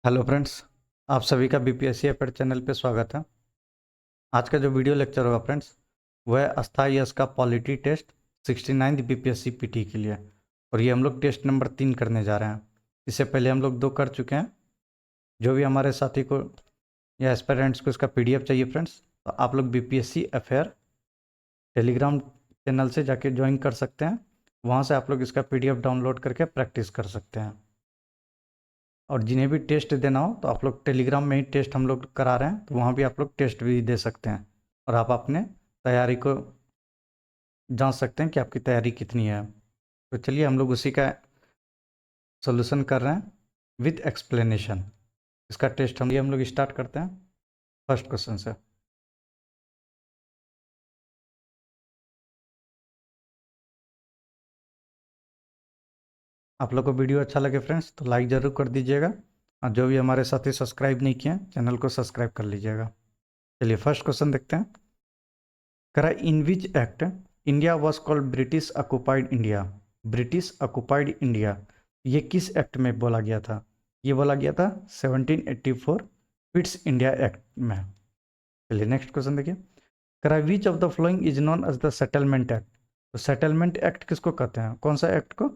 Hello friends, आप सभी का बीपीएससी एपेड चैनल पे स्वागत है। आज का जो वीडियो लेक्चर होगा फ्रेंड्स, वह है अस्थाई यश का पॉलिटी टेस्ट 69 बीपीएससी पीटी के लिए। और ये हम लोग टेस्ट नंबर 3 करने जा रहे हैं। इससे पहले हम लोग 2 कर चुके हैं। जो भी हमारे साथी को या एस्पिरेंट्स को इसका पीडीएफ चाहिए फ्रेंड्स, तो आप लोग बीपीएससी अफेयर टेलीग्राम चैनल से जाके ज्वाइन कर सकते हैं। वहाँ से आप लोग इसका पीडीएफ डाउनलोड करके प्रैक्टिस कर सकते हैं। और जिन्हें भी टेस्ट देना हो तो आप लोग टेलीग्राम में ही टेस्ट हम लोग करा रहे हैं, तो वहाँ भी आप लोग टेस्ट भी दे सकते हैं और आप अपने तैयारी को जांच सकते हैं कि आपकी तैयारी कितनी है। तो चलिए हम लोग उसी का सॉल्यूशन कर रहे हैं विथ एक्सप्लेनेशन। इसका टेस्ट हम लोग स्टार्ट करते हैं फर्स्ट क्वेश्चन से। आप लोग को वीडियो अच्छा लगे फ्रेंड्स तो लाइक ज़रूर कर दीजिएगा, और जो भी हमारे साथी सब्सक्राइब नहीं किए हैं चैनल को सब्सक्राइब कर लीजिएगा। चलिए फर्स्ट क्वेश्चन देखते हैं। करा in which act India was called British occupied India. British occupied India, ये किस एक्ट में बोला गया था? ये बोला गया था 1784 पिट्स इंडिया एक्ट में। चलिए नेक्स्ट क्वेश्चन देखिए। करा which of the following is known as the settlement act. तो सेटलमेंट एक्ट किसको कहते हैं? कौन सा एक्ट को?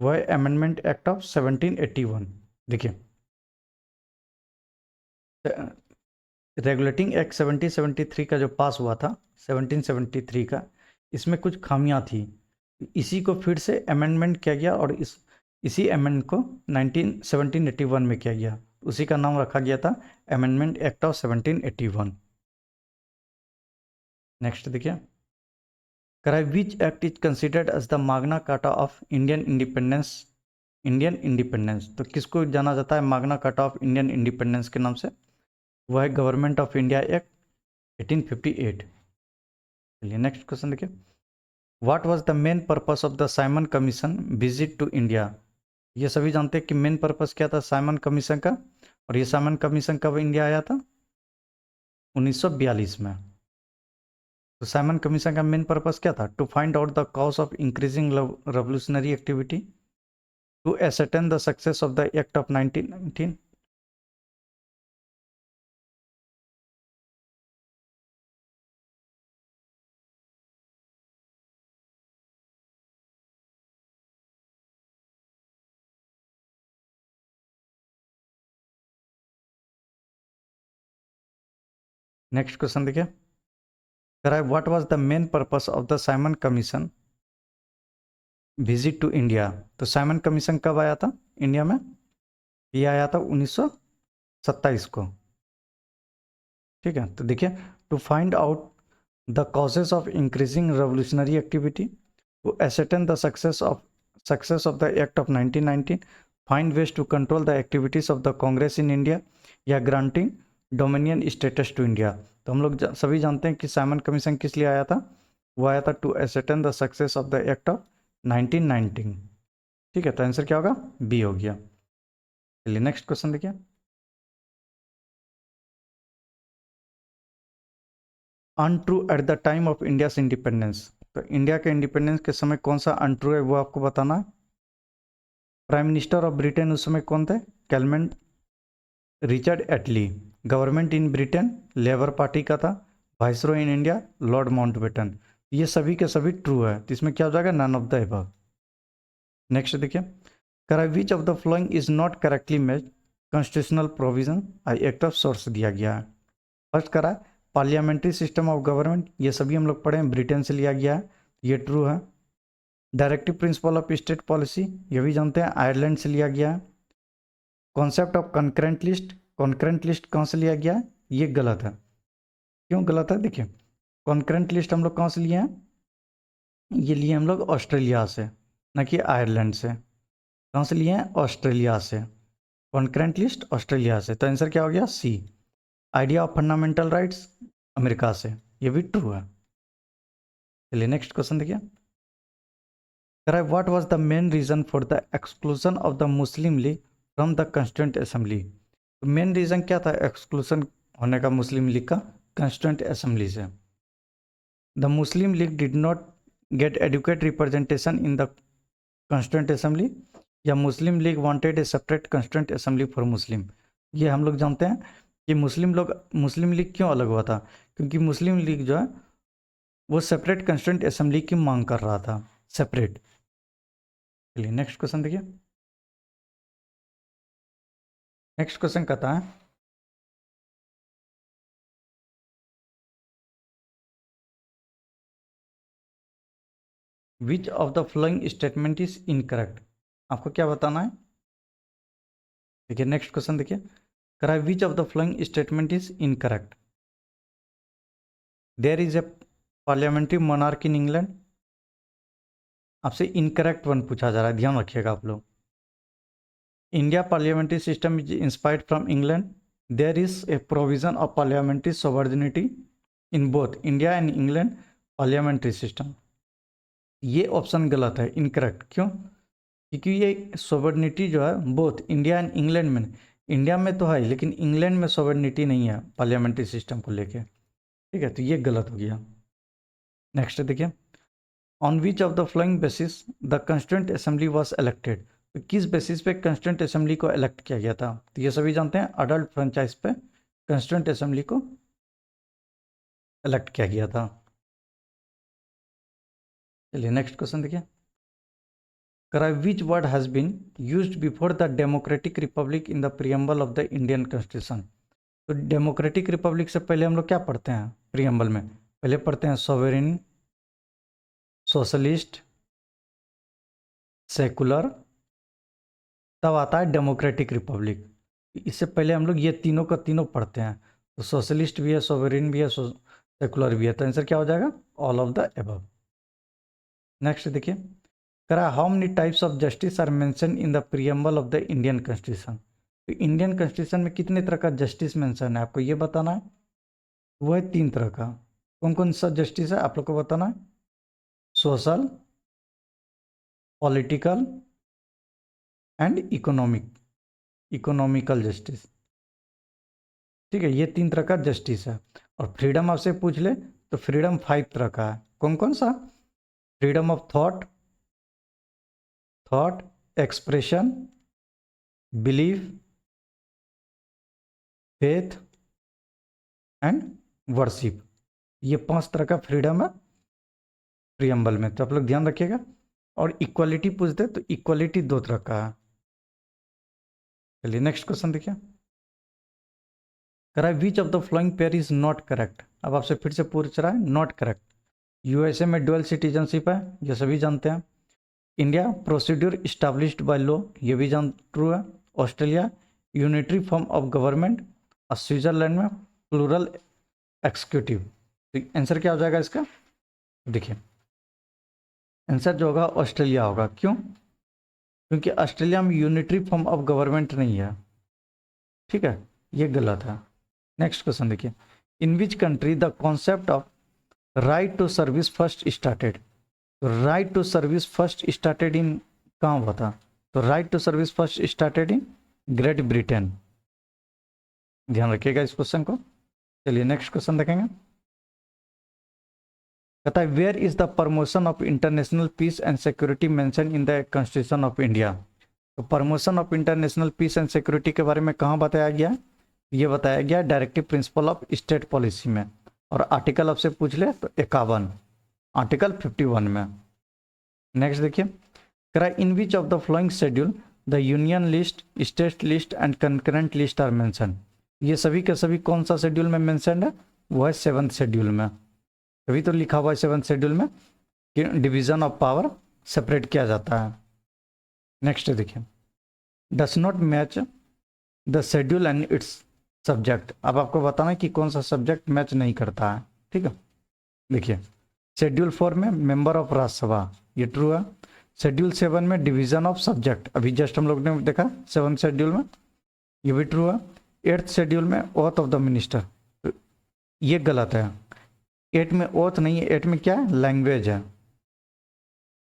वो है अमेंडमेंट एक्ट ऑफ 1781। देखिए, रेगुलेटिंग एक्ट 1773 का जो पास हुआ था 1773 का, इसमें कुछ खामियां थी। इसी को फिर से अमेंडमेंट किया गया और इसी अमेंड को 1781 में किया गया। उसी का नाम रखा गया था अमेंडमेंट एक्ट ऑफ 1781। नेक्स्ट देखिए। कराई which act is considered as the Magna Carta of Indian independence. Indian independence, तो किसको जाना जाता है Magna Carta of Indian independence के नाम से? वह है गवर्नमेंट ऑफ इंडिया एक्ट 1858। चलिए नेक्स्ट क्वेश्चन देखिए। What was the main purpose of the Simon commission visit to India. ये सभी जानते हैं कि मेन पर्पस क्या था साइमन कमीशन का, और ये साइमन कमीशन कब इंडिया आया था? 1942 में। तो साइमन कमीशन का मेन पर्पस क्या था? To find out the cause of increasing revolutionary activity, to ascertain the success of the act of 1919। Next question देखिए। कराए what was the main purpose of the Simon commission visit to India. तो Simon commission कब आया था India में? ये आया था 1927 को। ठीक है, तो देखिए, to find out the causes of increasing revolutionary activity, to ascertain the success of the act of 1919, find ways to control the activities of the Congress in India, या granting dominion status to India. तो हम लोग सभी जानते हैं कि Simon commission किस लिए आया था? वो आया था to ascertain the success of the act of 1919। ठीक है, तो आंसर क्या होगा? बी हो गया। चलिए नेक्स्ट क्वेश्चन देखिए। Untrue eight the time of India's independence. तो इंडिया के इंडिपेंडेंस के समय कौन सा अनट्रू है वो आपको बताना है। प्राइम मिनिस्टर ऑफ ब्रिटेन उस समय कौन थे? Clement Richard Attlee. Government in Britain Labour Party का था। Viceroy in India Lord Mountbatten. ये सभी के सभी ट्रू है, तो इसमें क्या हो जाएगा? None of the above. Next देखिए। करा which of the following is not correctly made constitutional provision I act of source दिया गया है। फर्स्ट करा पार्लियामेंट्री सिस्टम ऑफ गवर्नमेंट, ये सभी हम लोग पढ़े हैं, ब्रिटेन से लिया गया है, ये ट्रू है। Directive principle of state policy, ये भी जानते हैं, आयरलैंड से लिया गया है। कॉन्सेप्ट ऑफ कॉन्करेंट लिस्ट कहाँ से लिया गया है? ये गलत है। क्यों गलत है? देखिए, कॉन्करेंट लिस्ट हम लोग कहाँ से लिए हैं? ये लिए हम लोग ऑस्ट्रेलिया से, न कि आयरलैंड से। कहाँ से लिए हैं? ऑस्ट्रेलिया से। कॉन्करेंट लिस्ट ऑस्ट्रेलिया से, तो आंसर क्या हो गया? C. Idea of fundamental rights America से, ये भी ट्रू है। चलिए नेक्स्ट क्वेश्चन देखिए। कराए what was the main reason for the exclusion of the Muslim League from the Constituent Assembly. तो मेन रीजन क्या था एक्सक्लूजन होने का मुस्लिम लीग का कॉन्स्टिट्यूंट असेंबली से? The Muslim League did not get adequate representation in the Constituent Assembly, या Muslim League wanted a separate Constituent Assembly for Muslim. ये हम लोग जानते हैं कि मुस्लिम लीग क्यों अलग हुआ था, क्योंकि मुस्लिम लीग जो है वो सेपरेट कंस्टिट्यूंट असेंबली की मांग कर रहा था, सेपरेट। चलिए नेक्स्ट क्वेश्चन देखिए। नेक्स्ट क्वेश्चन कहता है which of the following statement is incorrect. आपको क्या बताना है, देखिए नेक्स्ट क्वेश्चन देखिए, करा which of the following statement is incorrect. There is a parliamentary monarch in England. आपसे इनकरेक्ट वन पूछा जा रहा है, ध्यान रखिएगा आप लोग। India parliamentary system is inspired from England. There is a provision of parliamentary sovereignty in both India and England parliamentary system. ये ऑप्शन गलत है, इनकरेक्ट। क्यों? क्योंकि ये सोवर्निटी जो है बोथ इंडिया एंड इंग्लैंड में, इंडिया में तो है लेकिन इंग्लैंड में सोवर्निटी नहीं है पार्लियामेंट्री सिस्टम को लेके, ठीक है, तो ये गलत हो गया। नेक्स्ट देखिए, on which of the flowing basis the constituent assembly was elected. तो किस बेसिस पे कंस्टिट्यूंट असेंबली को इलेक्ट किया गया था, तो ये सभी जानते हैं, अडल्ट फ्रेंचाइज पे कंस्टिट्यूंट असेंबली को इलेक्ट किया गया था। चलिए नेक्स्ट क्वेश्चन देखिए, करा which word has been used before the democratic republic in the preamble of the Indian constitution. तो डेमोक्रेटिक रिपब्लिक से पहले हम लोग क्या पढ़ते हैं प्रियम्बल में, पहले पढ़ते हैं सॉवेरेन, सोशलिस्ट, सेकुलर, तब आता है डेमोक्रेटिक रिपब्लिक। इससे पहले हम लोग ये तीनों का तीनों पढ़ते हैं, तो सोशलिस्ट भी है, सोवेरिन भी है, सेकुलर भी है, तो आंसर क्या हो जाएगा, all of the above. Next देखिए, करा how many types of justice are mention in the preamble of the Indian constitution. तो इंडियन कॉन्स्टिट्यूशन में कितने तरह का जस्टिस मेंशन है, आपको ये बताना है। वो है 3 तरह का। कौन कौन सा जस्टिस है आप लोग को बताना है, social, political and economical justice. ठीक है, ये 3 तरह का जस्टिस है। और फ्रीडम आपसे पूछ ले तो फ्रीडम 5 तरह का है। कौन कौन सा, freedom of thought, expression, belief, faith and worship. ये 5 तरह का फ्रीडम है प्रियम्बल में, तो आप लोग ध्यान रखिएगा। और इक्वालिटी पूछ दे तो इक्वालिटी 2 तरह का है। चलिए नेक्स्ट क्वेश्चन देखिए, करा which of the flowing pair is not correct. अब आपसे फिर से पूछ रहा है नॉट करेक्ट। यूएसए में डुअल सिटीजनशिप है, ये सभी जानते हैं। India procedure established by law, ये भी जान ट्रू है। Australia unitary form of government, और स्विट्जरलैंड में प्लूरल एक्सिक्यूटिव। तो आंसर क्या हो जाएगा इसका, देखिए आंसर जो होगा ऑस्ट्रेलिया होगा। क्यों? क्योंकि ऑस्ट्रेलिया में यूनिटरी फॉर्म ऑफ गवर्नमेंट नहीं है, ठीक है, ये गलत है। नेक्स्ट क्वेश्चन देखिए, in which country the concept of right to service first started. तो right to service first started in, कहाँ हुआ था, तो right to service first started in Great Britain. ध्यान रखिएगा इस क्वेश्चन को। चलिए नेक्स्ट क्वेश्चन देखेंगे, कहता है where is the promotion of international peace and security mention in the constitution of India. तो promotion of international peace and security के बारे में कहाँ बताया गया, ये बताया गया directive principle of state policy में। और आर्टिकल आपसे पूछ ले तो 51, आर्टिकल 51 में। नेक्स्ट देखिए, करा in which of the following schedule the union list, state list and concurrent list are mention. ये सभी के सभी कौन सा शेड्यूल में मेंशन है, वो है 7th शेड्यूल में। तभी तो लिखा हुआ है 7th शेड्यूल में कि डिवीजन ऑफ पावर सेपरेट किया जाता है। नेक्स्ट देखिए, does not match the schedule and it's subject. अब आपको बताना है कि कौन सा सब्जेक्ट मैच नहीं करता है, ठीक है। देखिए शेड्यूल 4 में मेंबर ऑफ राज्यसभा, ये ट्रू है। शेड्यूल 7 में डिवीजन ऑफ सब्जेक्ट, अभी जस्ट हम लोग ने देखा 7th शेड्यूल में, ये भी ट्रू है। 8th शेड्यूल में ओथ ऑफ द मिनिस्टर, ये गलत है। 8 में ओथ नहीं है, 8 में क्या है, लैंग्वेज है,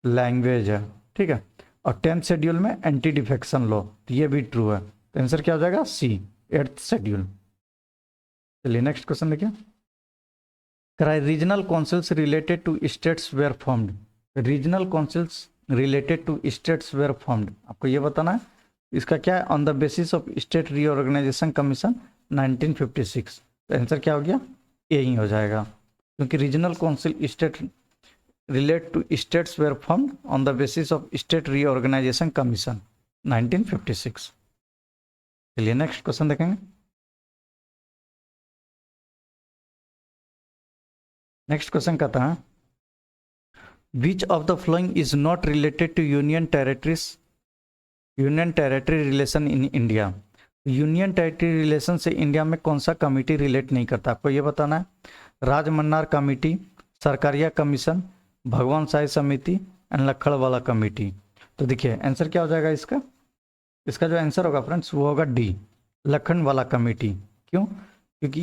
लैंग्वेज है, ठीक है। और 10th शेड्यूल में एंटी डिफेक्शन लॉ, तो ये भी ट्रू है। तो आंसर क्या हो जाएगा, सी, 8th शेड्यूल। चलिए नेक्स्ट क्वेश्चन देखिए, कराए regional councils related to states were formed. Regional councils related to states were formed, आपको ये बताना है इसका क्या है, on the basis of state reorganisation commission 1956। तो आंसर क्या हो गया, ए ही हो जाएगा, क्योंकि regional council state relate to states were formed on the basis of state reorganisation commission 1956। चलिए नेक्स्ट क्वेश्चन देखेंगे। नेक्स्ट क्वेश्चन कहता है, which of the following is not related to union territory relation in India. Union territory relation से India में कौन सा committee relate नहीं करता, आपको ये बताना है। राजमन्नार कमिटी, सरकारिया कमीशन, भगवान साई समिति एंड लखड़वाला कमिटी। तो देखिए आंसर क्या हो जाएगा इसका, इसका जो आंसर होगा फ्रेंड्स वो होगा डी, लखनवाला कमेटी। क्यों, क्योंकि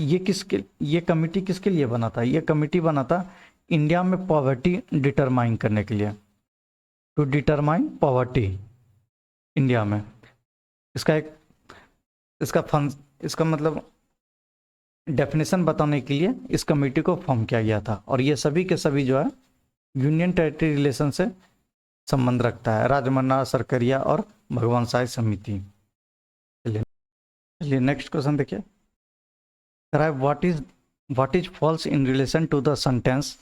ये कमेटी किसके लिए बना था, ये कमेटी बना था इंडिया में पॉवर्टी डिटरमाइन करने के लिए, टू डिटरमाइन पॉवर्टी इंडिया में। इसका मतलब डेफिनेशन बताने के लिए इस कमेटी को फॉर्म किया गया था, और ये सभी के सभी जो है यूनियन टेरिटरी रिलेशन से संबंध रखता है, राजमन्ना, सरकरिया और भगवान साई समिति। चलिए नेक्स्ट क्वेश्चन देखिए, what is false in relation to the sentence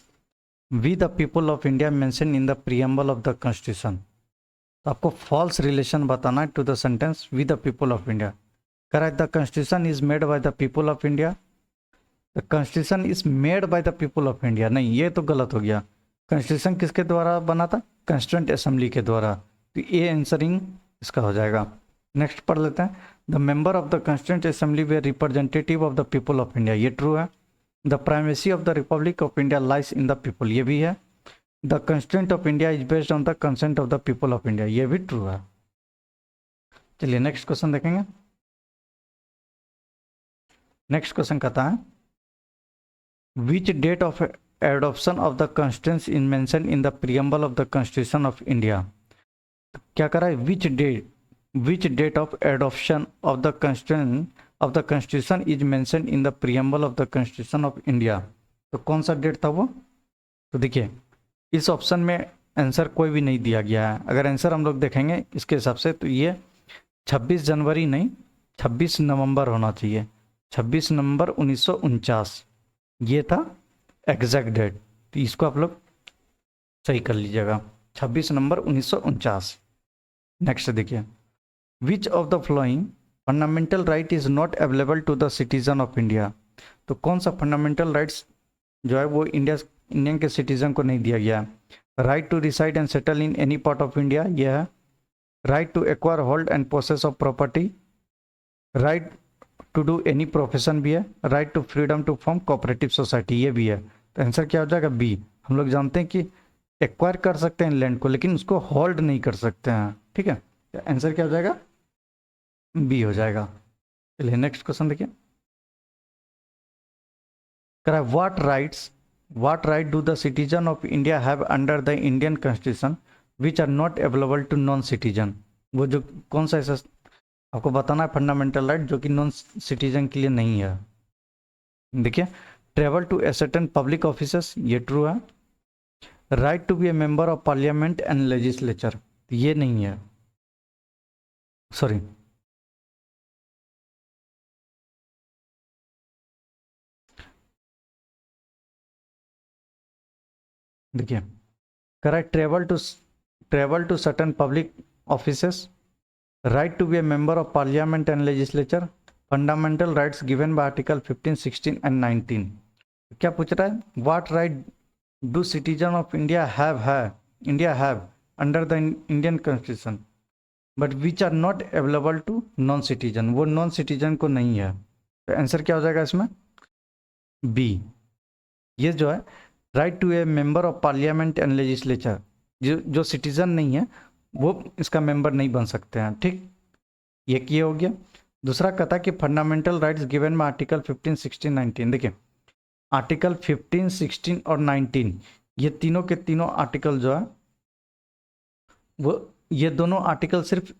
we the people of India mention in the preamble of the constitution. तो आपको फॉल्स रिलेशन बताना है to the sentence we the people of India. Correct, the constitution is made by the people of India, the constitution is made by the people of India, नहीं ये तो गलत हो गया। कॉन्स्टिट्यूशन किसके द्वारा बना था, कॉन्स्टिट्यूएंट असेंबली के द्वारा, तो ये आंसरिंग इसका हो जाएगा। नेक्स्ट पढ़ लेते हैं, the member of the constituent assembly were representative of the people of India, ये ट्रू है। The primacy of the republic of India lies in the people, ये भी है। The constituent of India is based on the consent of the people of India, ये भी true है। चलिए next question देखेंगे। नेक्स्ट क्वेश्चन कहता है, which date of adoption of the constitution is mention in the preamble of the constitution of India. क्या करा है, which date of adoption of the constitution is mention in the preamble of the constitution of India. तो कौन सा date था वो, तो देखिए इस ऑप्शन में आंसर कोई भी नहीं दिया गया है। अगर आंसर हम लोग देखेंगे इसके हिसाब से तो ये 26 जनवरी नहीं 26 नवंबर होना चाहिए, 26 नवंबर 1949 ये था एग्जैक्ट डेट, तो इसको आप लोग सही कर लीजिएगा, 26 नवंबर 1949। नेक्स्ट देखिए, which of the following fundamental right is not available to the citizen of India. तो कौन सा फंडामेंटल राइट्स जो है वो इंडियन के सिटीजन को नहीं दिया गया है। Right to reside and settle in any part of India यह है, right to acquire hold and process of property, right to do any profession भी है, right to freedom to form cooperative society ये भी है। तो आंसर क्या हो जाएगा, बी। हम लोग जानते हैं कि एक्वायर कर सकते हैं लैंड को लेकिन उसको होल्ड नहीं कर सकते हैं, ठीक है। तो आंसर क्या हो जाएगा, बी हो जाएगा। चलिए नेक्स्ट क्वेश्चन देखिए, करा what right do the citizen of India have under the Indian constitution which are not available to non citizen. वो जो कौन सा ऐसा आपको बताना है फंडामेंटल राइट जो कि नॉन सिटीजन के लिए नहीं है। देखिए, travel to a certain public offices, ये ट्रू है। Right to be a member of parliament and legislature, ये नहीं है, सॉरी। देखिए, correct, travel to certain public offices, right to be a member of parliament and legislature, fundamental rights given by article 15, 16 and 19। क्या पूछ रहा है, what right do citizen of India have under the Indian constitution but which are not available to non citizen, वो non citizen को नहीं है। तो answer क्या हो जाएगा इसमें, बी। ये जो है right to a member of parliament and legislature, जो सिटीजन नहीं है वो इसका मेंबर नहीं बन सकते हैं, ठीक। ये हो गया। दूसरा कहता है कि फंडामेंटल राइट्स गिवन में आर्टिकल 15, 16, 19। देखिए, आर्टिकल 15, 16 और 19 ये तीनों के तीनों आर्टिकल जो है वो ये दोनों आर्टिकल सिर्फ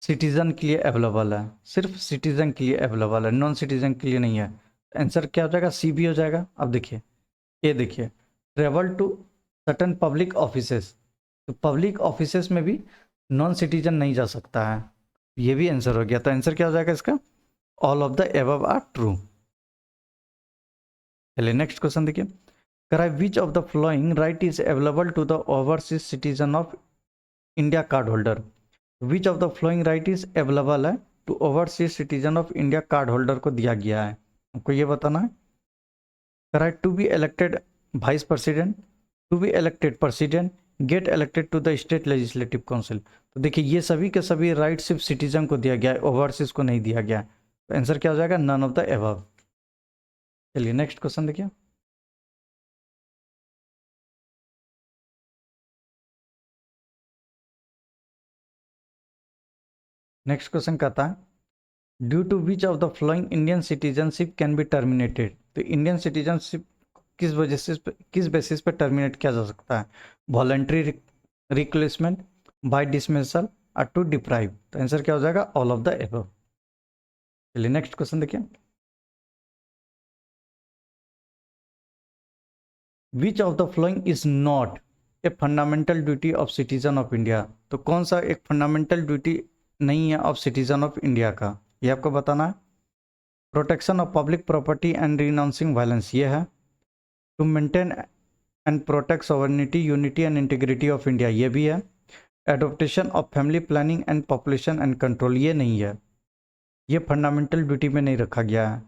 सिटीजन के लिए अवेलेबल है, सिर्फ सिटीजन के लिए अवेलेबल है, नॉन सिटीजन के लिए नहीं है। आंसर क्या हो जाएगा, सी भी हो जाएगा। अब देखिए, ये देखिए, travel to certain public offices, तो पब्लिक ऑफिसेस में भी नॉन सिटीजन नहीं जा सकता है, ये भी आंसर हो गया। तो आंसर क्या हो जाएगा इसका? All of the above are true. चलिए नेक्स्ट क्वेश्चन देखिए। कराए which of the following right is available to the overseas citizen of India card holder. Which of the following right is available है to overseas citizen of India card holder को दिया गया है, आपको ये बताना है। कराए to be elected vice president, to be elected president, get elected to the state legislative council. तो देखिए ये सभी के सभी राइट सिर्फ सिटीजन को दिया गया है, ओवरसीज को नहीं दिया गया है। तो आंसर क्या हो जाएगा? None of the above. चलिए नेक्स्ट क्वेश्चन देखिए। नेक्स्ट क्वेश्चन कहता है due to which of the following Indian citizenship can be terminated. तो इंडियन सिटीजनशिप किस वजह से, किस बेसिस पे टर्मिनेट किया जा सकता है? वॉलंटरी रिप्लेसमेंट, बाय डिसमिसल, और टू डिप्राइव। तो आंसर क्या हो जाएगा? All of the above. चलिए नेक्स्ट क्वेश्चन देखिए। Which of the following is not a fundamental duty of citizen of India. तो कौन सा एक फंडामेंटल ड्यूटी नहीं है ऑफ सिटीजन ऑफ इंडिया का, ये आपको बताना है। Protection of public property and renouncing violence, ये है। To maintain and protect sovereignty, unity and integrity of India, ये भी है। Adoption of family planning and population and control, ये नहीं है, ये फंडामेंटल ड्यूटी में नहीं रखा गया है।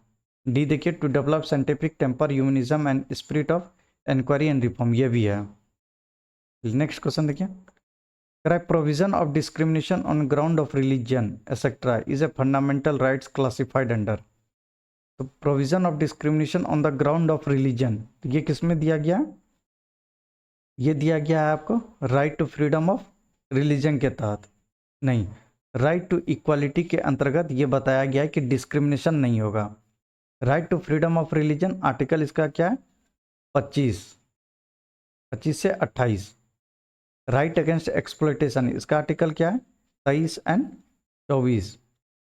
डी देखिए, to develop scientific temper, humanism and spirit of inquiry and reform, ये भी है। नेक्स्ट क्वेश्चन देखिए। Provision of discrimination on ground of religion etcetera is a fundamental rights classified under. तो provision of discrimination on the ground of religion, तो ये किस में दिया गया? ये दिया गया है आपको right to freedom of religion के तहत। नहीं, राइट टू इक्वालिटी के अंतर्गत ये बताया गया है कि डिस्क्रिमिनेशन नहीं होगा। Right to freedom of religion article इसका क्या है? 25 से 28। राइट अगेंस्ट एक्सप्लॉयटेशन इसका आर्टिकल क्या है? 23 एंड 24।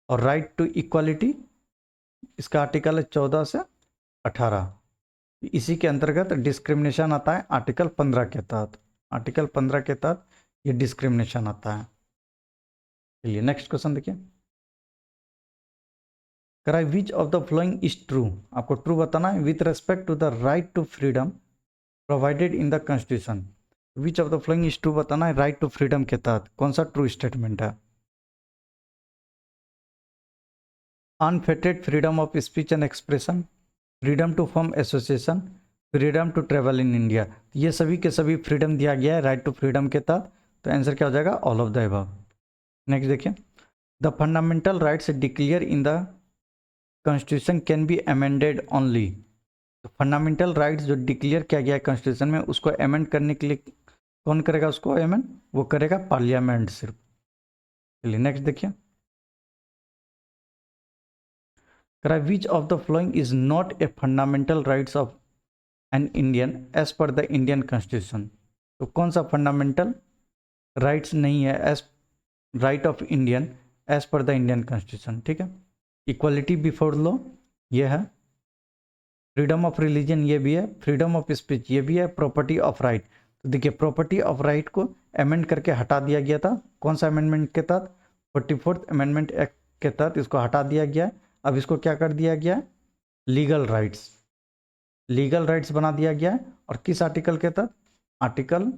और राइट टू इक्वालिटी इसका आर्टिकल है 14 से 18। इसी के अंतर्गत डिस्क्रिमिनेशन आता है आर्टिकल 15 के तहत। आर्टिकल 15 के तहत ये डिस्क्रिमिनेशन आता है। चलिए नेक्स्ट क्वेश्चन देखिए। कराई which of the following is true, आपको ट्रू बताना है with respect to the right to freedom provided in the constitution. Which of the following is true बताना है राइट टू फ्रीडम के तहत कौन सा ट्रू स्टेटमेंट है? Unfettered freedom of speech and expression, freedom to form association, freedom to travel in India, ये सभी के सभी फ्रीडम दिया गया है राइट टू फ्रीडम के तहत। तो आंसर क्या हो जाएगा? All of the above. Next देखिए। The fundamental rights declared in the constitution can be amended only. तो फंडामेंटल राइट्स जो डिक्लेयर किया गया है कॉन्स्टिट्यूशन में, उसको अमेंड करने के लिए कौन करेगा उसको अमेंड? वो करेगा पार्लियामेंट सिर्फ। चलिए नेक्स्ट देखिए। करा which of the following is not a fundamental rights of an Indian as per the Indian constitution. तो कौन सा फंडामेंटल राइट्स नहीं है as right of Indian as per the Indian constitution? ठीक है। इक्वालिटी बिफोर लॉ ये है, freedom of religion ये भी है, फ्रीडम ऑफ स्पीच ये भी है, प्रॉपर्टी ऑफ राइट। तो देखिए प्रॉपर्टी ऑफ राइट को अमेंड करके हटा दिया गया था। कौन सा अमेंडमेंट के तहत? 44th अमेंडमेंट एक्ट के तहत इसको हटा दिया गया है। अब इसको क्या कर दिया गया है? लीगल राइट्स, लीगल राइट्स बना दिया गया है। और किस आर्टिकल के तहत? आर्टिकल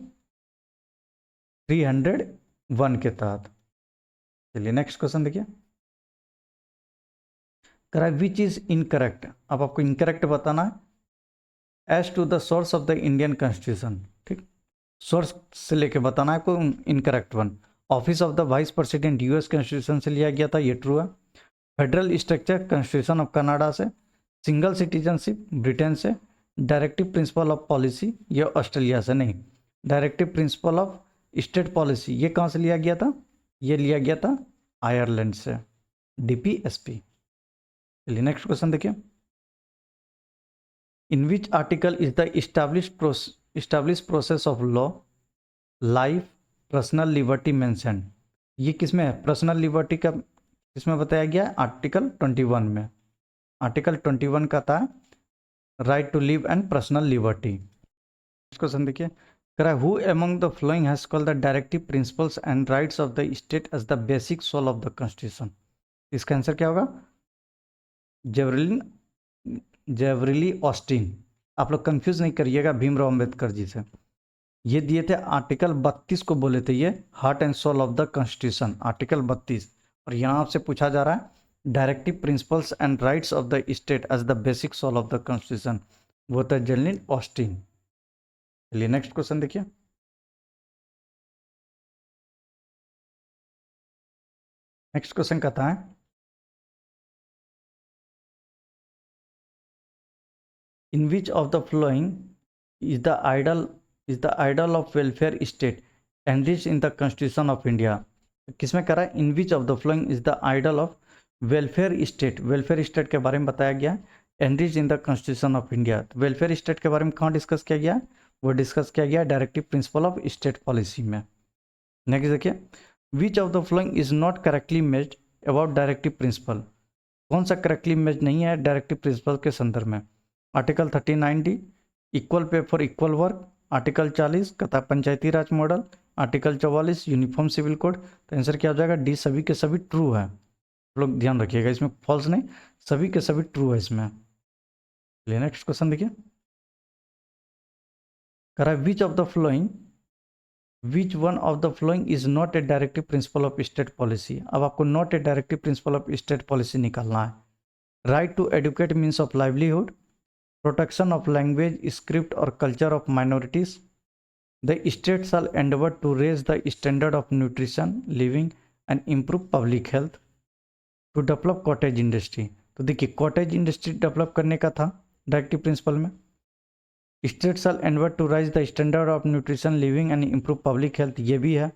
301 के तहत। चलिए नेक्स्ट क्वेश्चन देखिए। करा विच इज इनकरेक्ट, अब आपको इनकरेक्ट बताना है as to the source of the Indian constitution. ठीक, सोर्स से लेके बताना है आपको। Incorrect one, office of the vice president US constitution से लिया गया था, ये ट्रू है। Federal structure constitution of Canada से, सिंगल सिटीजनशिप ब्रिटेन से, डायरेक्टिव प्रिंसिपल ऑफ पॉलिसी ये ऑस्ट्रेलिया से। नहीं, directive principle of state policy ये कहाँ से लिया गया था? ये लिया गया था आयरलैंड से, डीपीएसपी। चलिए नेक्स्ट क्वेश्चन देखिए। In which article is the establish process of law life personal liberty mention. ये किस में है? पर्सनल लिबर्टी का किसमें बताया गया है? आर्टिकल 21 में। आर्टिकल 21 का था right to live and personal liberty. Question देखिए। कह रहा है who among the following has called the directive principles and rights of the state as the basic soul of the constitution. इसका आंसर क्या होगा? जेवरलिन जेवरली ऑस्टिन। आप लोग कंफ्यूज नहीं करिएगा भीमराव अंबेडकर जी से। ये दिए थे आर्टिकल 32 को, बोले थे ये heart and soul of the constitution, article 32। और यहाँ आपसे पूछा जा रहा है directive principles and rights of the state as the basic soul of the constitution, वो था जेवरलिन ऑस्टिन। चलिए नेक्स्ट क्वेश्चन देखिए। नेक्स्ट क्वेश्चन कहता है in which of the following is the ideal of welfare state enriched in the constitution of India. किसमें कह रहा है in which of the following is the ideal of welfare state. Welfare state के बारे में बताया गया enriched in the constitution of India. तो वेलफेयर स्टेट के बारे में कहाँ डिस्कस किया गया? वो डिस्कस किया गया directive principle of state policy में। नेक्स्ट देखिए which of the following is not correctly matched about directive principle. कौन सा करेक्टली मेज नहीं है डायरेक्टिव प्रिंसिपल के संदर्भ में? Article 39D equal pay for equal work, article 40 कथा Panchayati Raj model, article 44 uniform civil code. तो आंसर क्या हो जाएगा? डी सभी के सभी ट्रू है। लोग ध्यान रखिएगा इसमें फॉल्स नहीं, सभी के सभी ट्रू है इसमें। चलिए नेक्स्ट क्वेश्चन देखिए। कह रहा है which of the following which one of the following is not a directive principle of state policy. अब आपको not a directive principle of state policy निकालना है। Right to educate means of livelihood, protection of language script और culture of minorities, the state shall endeavour to raise the standard of nutrition living and improve public health, to develop cottage industry. तो देखिए cottage industry develop करने का था directive principle में। State shall endeavour to raise the standard of nutrition living and improve public health, ये भी है,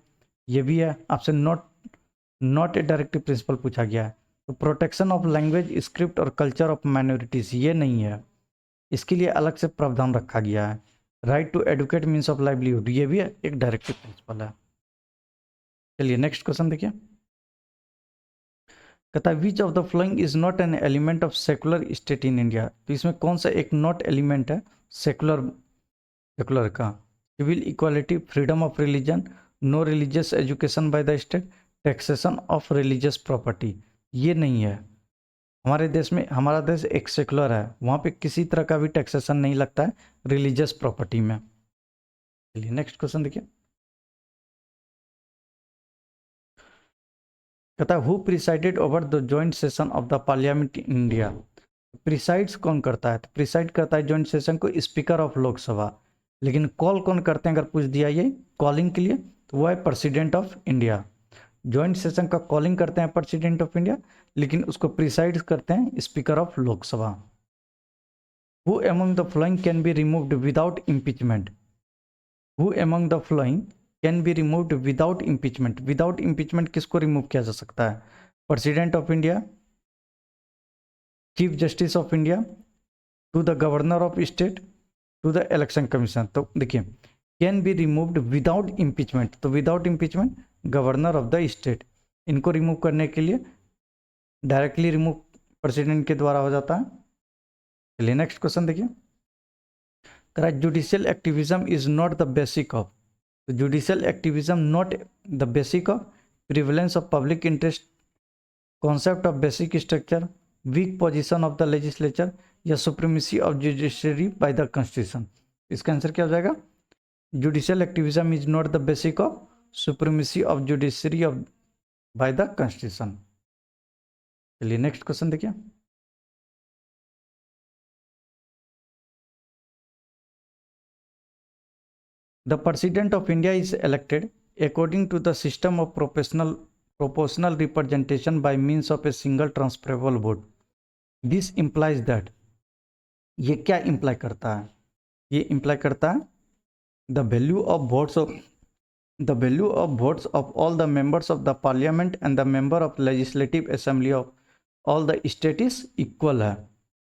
ये भी है। आपसे नॉट ए डायरेक्टिव प्रिंसिपल पूछा गया है। तो प्रोटेक्शन ऑफ लैंग्वेज स्क्रिप्ट और कल्चर ऑफ माइनॉरिटीज ये नहीं है, इसके लिए अलग से प्रावधान रखा गया है। Right to educate means of livelihood ये भी एक डायरेक्टिव प्रिंसिपल है। चलिए नेक्स्ट क्वेश्चन देखिए। कहता है which of the following is not an element of secular state in India. तो इसमें कौन सा एक नॉट एलिमेंट है सेकुलर का? Civil equality, freedom of religion, no religious education by the state, taxation of religious property, ये नहीं है। हमारे देश में, हमारा देश एक सेकुलर है, वहाँ पे किसी तरह का भी टैक्सेशन नहीं लगता है रिलीजियस प्रॉपर्टी में। चलिए नेक्स्ट क्वेश्चन देखिए। कहता है who presided over the joint session of the parliament in India. Presides कौन करता है? तो प्रिसाइड करता है जॉइंट सेशन को स्पीकर ऑफ लोकसभा। लेकिन कॉल कौन करते हैं अगर पूछ दिया ये कॉलिंग के लिए, तो वो है president of India. Joint session का कॉलिंग करते हैं प्रेसिडेंट ऑफ इंडिया, लेकिन उसको प्रिसाइड करते हैं speaker of Lok Sabha. Who among the following can be removed without impeachment. Who among the following can be removed without impeachment. Without impeachment किसको remove किया जा सकता है? President of India, chief justice of India, to the governor of state, to the election commission. तो देखिए can be removed without impeachment, तो without impeachment governor of the state. इनको remove करने के लिए डायरेक्टली रिमूव प्रेसिडेंट के द्वारा हो जाता है। चलिए नेक्स्ट क्वेश्चन देखिए। करा judicial activism is not the basic of. तो judicial activism not the basic of prevalence of public interest, concept of basic structure, weak position of the legislature, या supremacy of judiciary by the constitution. इसका answer क्या हो जाएगा? Judicial activism is not the basic of supremacy of judiciary of by the constitution. चलिए next question देखिए। The president of India is elected according to the system of proportional representation by means of a single transferable vote. This implies that, ये क्या imply करता है? ये imply करता है the value of votes of all the members of the parliament and the member of legislative assembly of all the state is equal है।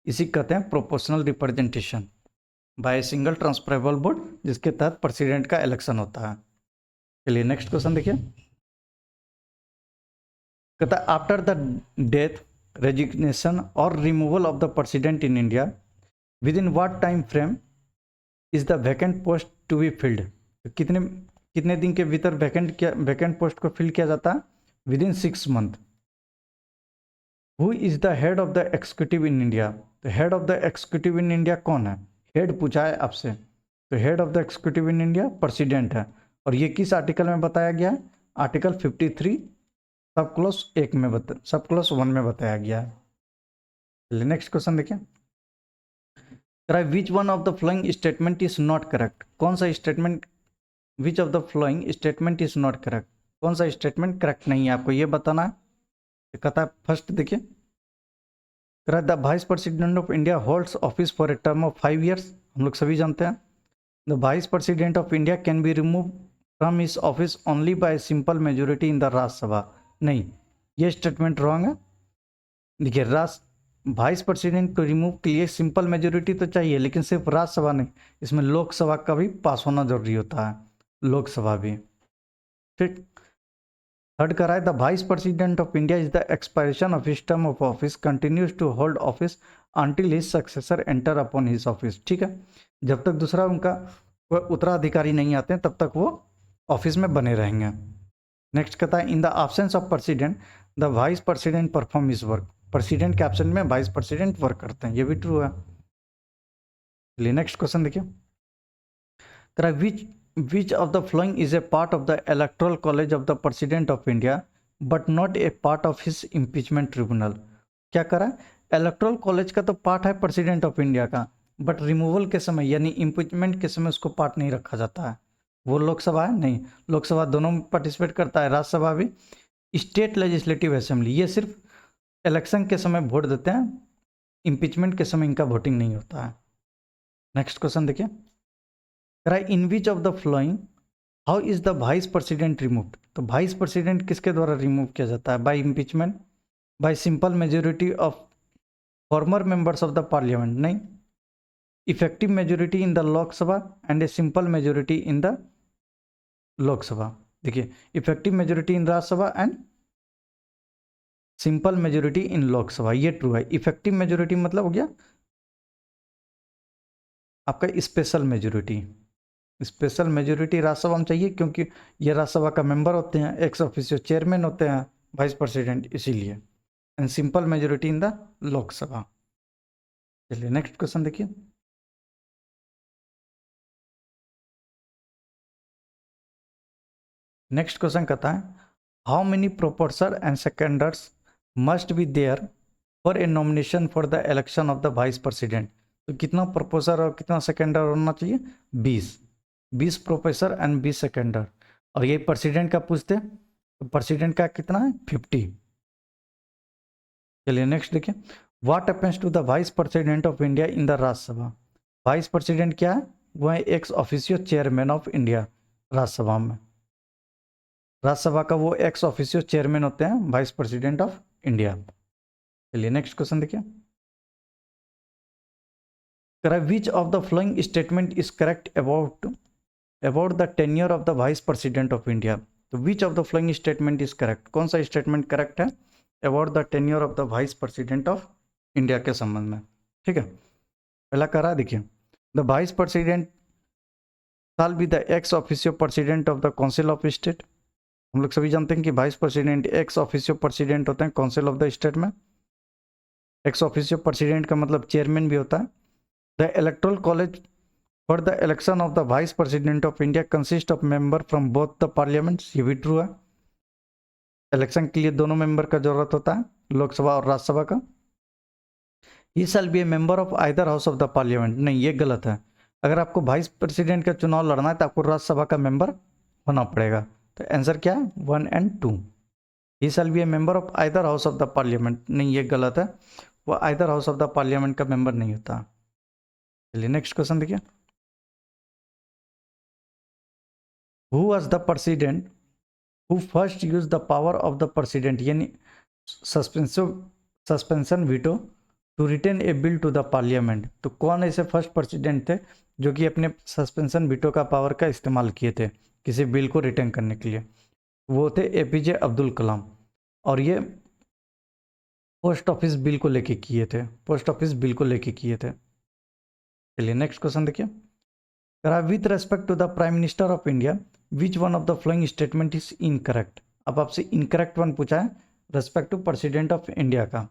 इसी कहते हैं proportional representation by single transferable vote, जिसके तहत प्रेसिडेंट का election होता है। चलिए नेक्स्ट क्वेश्चन देखिए। कहता है आफ्टर द डेथ, रेजिग्नेशन और removal of the president in India, within what time frame is the vacant post to be filled. तो कितने दिन के भीतर वैकेंट पोस्ट को फिल किया जाता है? Within 6 month. Who is the head of the executive in India? तो head of the executive in India कौन है? हेड पूछा है आपसे, तो head of the executive in India president है। और ये किस आर्टिकल में बताया गया है? आर्टिकल 53 सब क्लॉज 1 में बताया गया है। चलिए नेक्स्ट क्वेश्चन देखिए। विच one of the following statement is not correct? कौन सा statement, which of the following statement is not correct? कौन सा स्टेटमेंट करेक्ट नहीं है, आपको ये बताना है। तो कहता है फर्स्ट देखिए, the vice president of India holds office for a term of 5 years. हम लोग सभी जानते हैं। The vice president of India can be remove from his office only by simple majority in the Rajya Sabha. नहीं, ये स्टेटमेंट रॉन्ग है। देखिए, vice president को रिमूव के लिए सिंपल मेजोरिटी तो चाहिए, लेकिन सिर्फ राज्यसभा नहीं, इसमें लोकसभा का भी पास होना जरूरी होता है, लोकसभा भी। ठीक। थर्ड करा है, the vice president of India is the expiration of his term of office continues to hold office until his successor enter upon his office. ठीक है, जब तक दूसरा उनका उत्तराधिकारी नहीं आते हैं तब तक वो ऑफिस में बने रहेंगे। नेक्स्ट कहता है, in the absence of president the vice president perform his work. President के एब्सेंट में वाइस प्रेसिडेंट वर्क करते हैं, ये भी ट्रू है। चलिए नेक्स्ट क्वेश्चन देखिए। Which of the following is a part of the electoral college of the president of India but not a part of his impeachment tribunal? क्या करा? इलेक्ट्रल कॉलेज का तो पार्ट है प्रेसिडेंट ऑफ इंडिया का, but removal के समय यानी impeachment के समय उसको पार्ट नहीं रखा जाता है। वो लोकसभा है नहीं, लोकसभा दोनों में पार्टिसिपेट करता है, राज्यसभा भी। स्टेट लेजिस्लेटिव असेंबली ये सिर्फ इलेक्शन के समय वोट देते हैं, इम्पीचमेंट के समय इनका वोटिंग नहीं होता है। नेक्स्ट क्वेश्चन देखिए। In which of the following how is the vice president removed? तो वाइस प्रेसिडेंट किसके द्वारा रिमूव किया जाता है? By impeachment, by simple majority of former members of the parliament? नहीं, effective majority in the Lok Sabha and a simple majority in the Lok Sabha. देखिए, effective majority in Rajya Sabha and simple majority in Lok Sabha, ये true है। Effective majority मतलब हो गया आपका special majority. Special majority Rajya Sabha में चाहिए क्योंकि ये राज्यसभा का मेंबर होते हैं, एक्स ऑफिशियो चेयरमैन होते हैं वाइस प्रेसिडेंट, इसीलिए। And simple majority in the Lok Sabha. चलिए नेक्स्ट क्वेश्चन देखिए। नेक्स्ट क्वेश्चन कहता है, how many proposer and seconders must be there for a nomination for the election of the vice president? तो कितना प्रोपोसर और कितना सेकेंडर होना चाहिए? 20 प्रोफेसर एंड 20 सेकेंडर। और ये प्रेसिडेंट का पूछते, तो प्रेसिडेंट का कितना है? 50। चलिए नेक्स्ट देखिए। What happens to the vice president of India in the Rajya Sabha? Vice president क्या है? वह है ex officio chairman of India Rajya Sabha में। राज्यसभा का वो एक्स ऑफिशियो चेयरमैन होते हैं वाइस प्रेसिडेंट ऑफ इंडिया। चलिए नेक्स्ट क्वेश्चन देखिए। Which of the following statement is correct about the tenure of the vice president of India? तो which of the following statement is correct? कौन सा statement correct है about the tenure of the vice president of India के संबंध में? ठीक है, पहला करा देखिए, the vice president shall be the ex officio president of the council of state. हम लोग सभी जानते हैं कि vice president ex officio president होते हैं काउंसिल ऑफ द स्टेट में। एक्स ऑफिशियो प्रेसिडेंट का मतलब चेयरमैन भी होता है। The electoral college for the election of the vice president of India consist of member from both the parliaments. ये भी ट्रू है, इलेक्शन के लिए दोनों मेंबर का जरूरत होता है, लोकसभा और राज्यसभा का। He shall be a member of either house of the parliament. नहीं, ये गलत है। अगर आपको वाइस प्रेसिडेंट का चुनाव लड़ना है तो आपको राज्यसभा का मेंबर होना पड़ेगा। तो आंसर क्या है? 1 और 2। He shall be a member of either house of the parliament. नहीं, ये गलत है, वो either house of the parliament का मेंबर नहीं होता। चलिए नेक्स्ट क्वेश्चन देखिए। Who was the president who first use the power of the president यानी suspension veto to retain a bill to the parliament? तो कौन ऐसे फर्स्ट प्रेसिडेंट थे जो कि अपने सस्पेंशन वीटो का पावर का इस्तेमाल किए थे किसी बिल को रिटेन करने के लिए? वो थे एपीजे अब्दुल कलाम। और ये पोस्ट ऑफिस बिल को लेके किए थे, पोस्ट ऑफिस बिल को लेके किए थे। चलिए नेक्स्ट क्वेश्चन देखिए। करा with respect to the prime minister of India which one of the following statement is incorrect. अब आपसे इनकरेक्ट वन पूछा है respect to president of India का।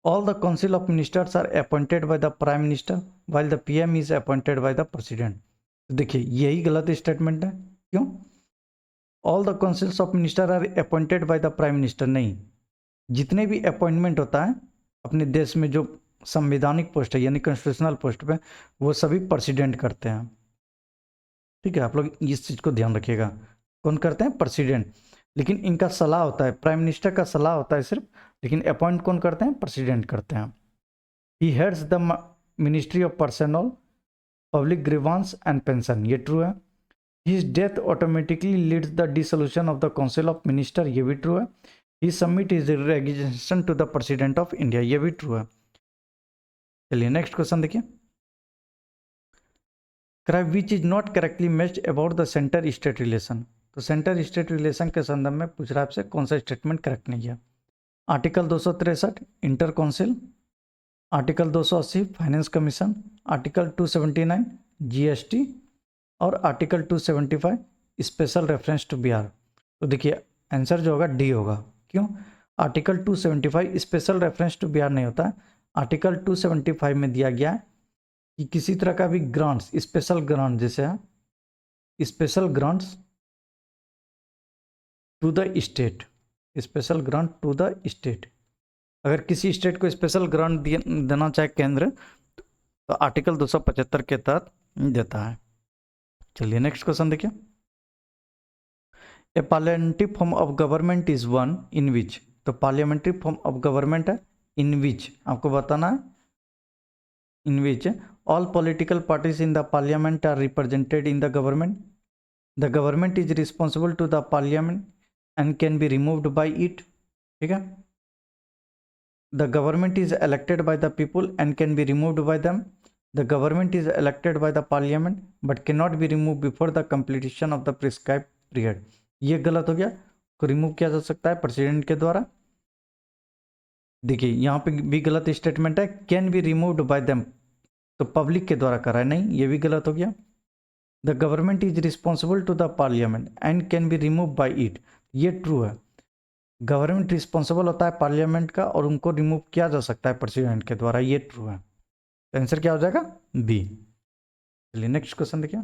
All the council of ministers are appointed by the prime minister while the PM is appointed by the president. देखिए यही गलत statement है। क्यों? All the councils of minister are appointed by the prime minister, नहीं, जितने भी appointment होता है अपने देश में जो संवैधानिक पोस्ट है यानी कॉन्स्टिट्यूशनल पोस्ट पे, वो सभी प्रेसिडेंट करते हैं। ठीक है, आप लोग इस चीज़ को ध्यान रखिएगा। कौन करते हैं? प्रेसिडेंट। लेकिन इनका सलाह होता है, प्राइम मिनिस्टर का सलाह होता है सिर्फ, लेकिन अपॉइंट कौन करते हैं? प्रेसिडेंट करते हैं। He heads the ministry of personal public grievance and pension, ये ट्रू है। His death automatically leads the dissolution of the council of minister, ये भी ट्रू है। He submit his resignation to the president of India, ये भी true है। चलिए next question देखिए। क्राइम which is not correctly matched about the centre state relation. तो सेंटर स्टेट रिलेशन के संदर्भ में पूछ रहा है आपसे कौन सा स्टेटमेंट करेक्ट नहीं है। Article 263 inter council, article 280 finance commission, article 279 GST और article 275 special reference to Bihar. तो देखिए आंसर जो होगा डी होगा। क्यों? Article 275 special reference to Bihar नहीं होता है। आर्टिकल 275 में दिया गया है कि किसी तरह का भी ग्रांट्स, स्पेशल ग्रांट जैसे है special grants to the state, special grant to the state, अगर किसी स्टेट को स्पेशल ग्रांट देना चाहे केंद्र तो आर्टिकल 275 के तहत देता है। चलिए नेक्स्ट क्वेश्चन देखिए। A parliamentary form of government is one in which. तो पार्लियामेंट्री फॉर्म ऑफ गवर्नमेंट है इन विच, आपको बताना है in which all political parties in the parliament are represented in the government, the government is responsible to the parliament and can be removed by it. ठीक है, the government is elected by the people and can be removed by them, the government is elected by the parliament but can not be remove before the completion of the prescribe period. ये गलत हो गया, को remove किया जा सकता है president के द्वारा। देखिए यहाँ पे भी गलत स्टेटमेंट है, can be removed by them, तो पब्लिक के द्वारा करा है, नहीं, ये भी गलत हो गया। The government is responsible to the parliament and can be remove by it, ये ट्रू है। गवर्नमेंट रिस्पॉन्सिबल होता है पार्लियामेंट का और उनको रिमूव किया जा सकता है प्रेसिडेंट के द्वारा, ये ट्रू है। आंसर क्या हो जाएगा? बी। चलिए नेक्स्ट क्वेश्चन देखिए।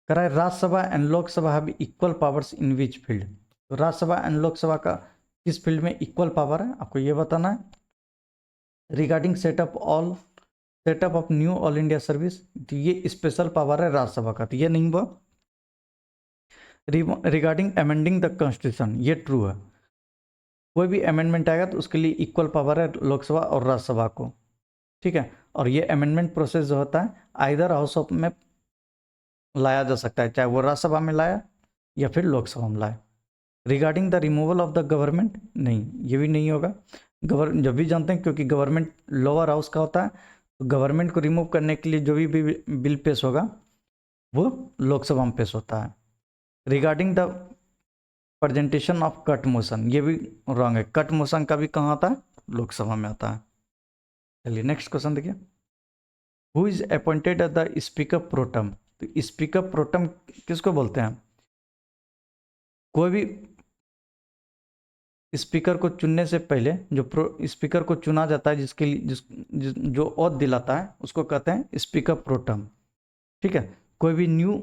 कराए Rajya Sabha and Lok Sabha have equal powers in which field. तो राज्यसभा एंड लोकसभा का किस फील्ड में इक्वल पावर है, आपको ये बताना है। Regarding setup of knew all India service, तो ये स्पेशल पावर है राज्यसभा का, तो ये नहीं हुआ। रिगार्डिंग अमेंडिंग द कॉन्स्टिट्यूशन, ये ट्रू है। कोई भी अमेंडमेंट आएगा तो उसके लिए इक्वल पावर है लोकसभा और राज्यसभा को। ठीक है, और ये अमेंडमेंट प्रोसेस जो होता है आइदर हाउस ऑफ में लाया जा सकता है, चाहे वो राज्यसभा में लाया या फिर लोकसभा में लाया। Regarding the removal of the government, नहीं, ये भी नहीं होगा। जब भी जानते हैं क्योंकि गवर्नमेंट लोअर हाउस का होता है, तो गवर्नमेंट को रिमूव करने के लिए जो भी बिल पेश होगा वो लोकसभा में पेश होता है। Regarding the presentation of cut motion, ये भी रॉन्ग है, कट मोशन का भी कहाँ आता है? लोकसभा में आता है। चलिए नेक्स्ट क्वेश्चन देखिए। Who is appointed as the speaker pro tem. तो स्पीकर प्रोटम किसको बोलते हैं? कोई भी स्पीकर को चुनने से पहले जो स्पीकर को चुना जाता है, जिसके लिए जो ओथ दिलाता है उसको कहते हैं स्पीकर प्रोटम। ठीक है, कोई भी न्यू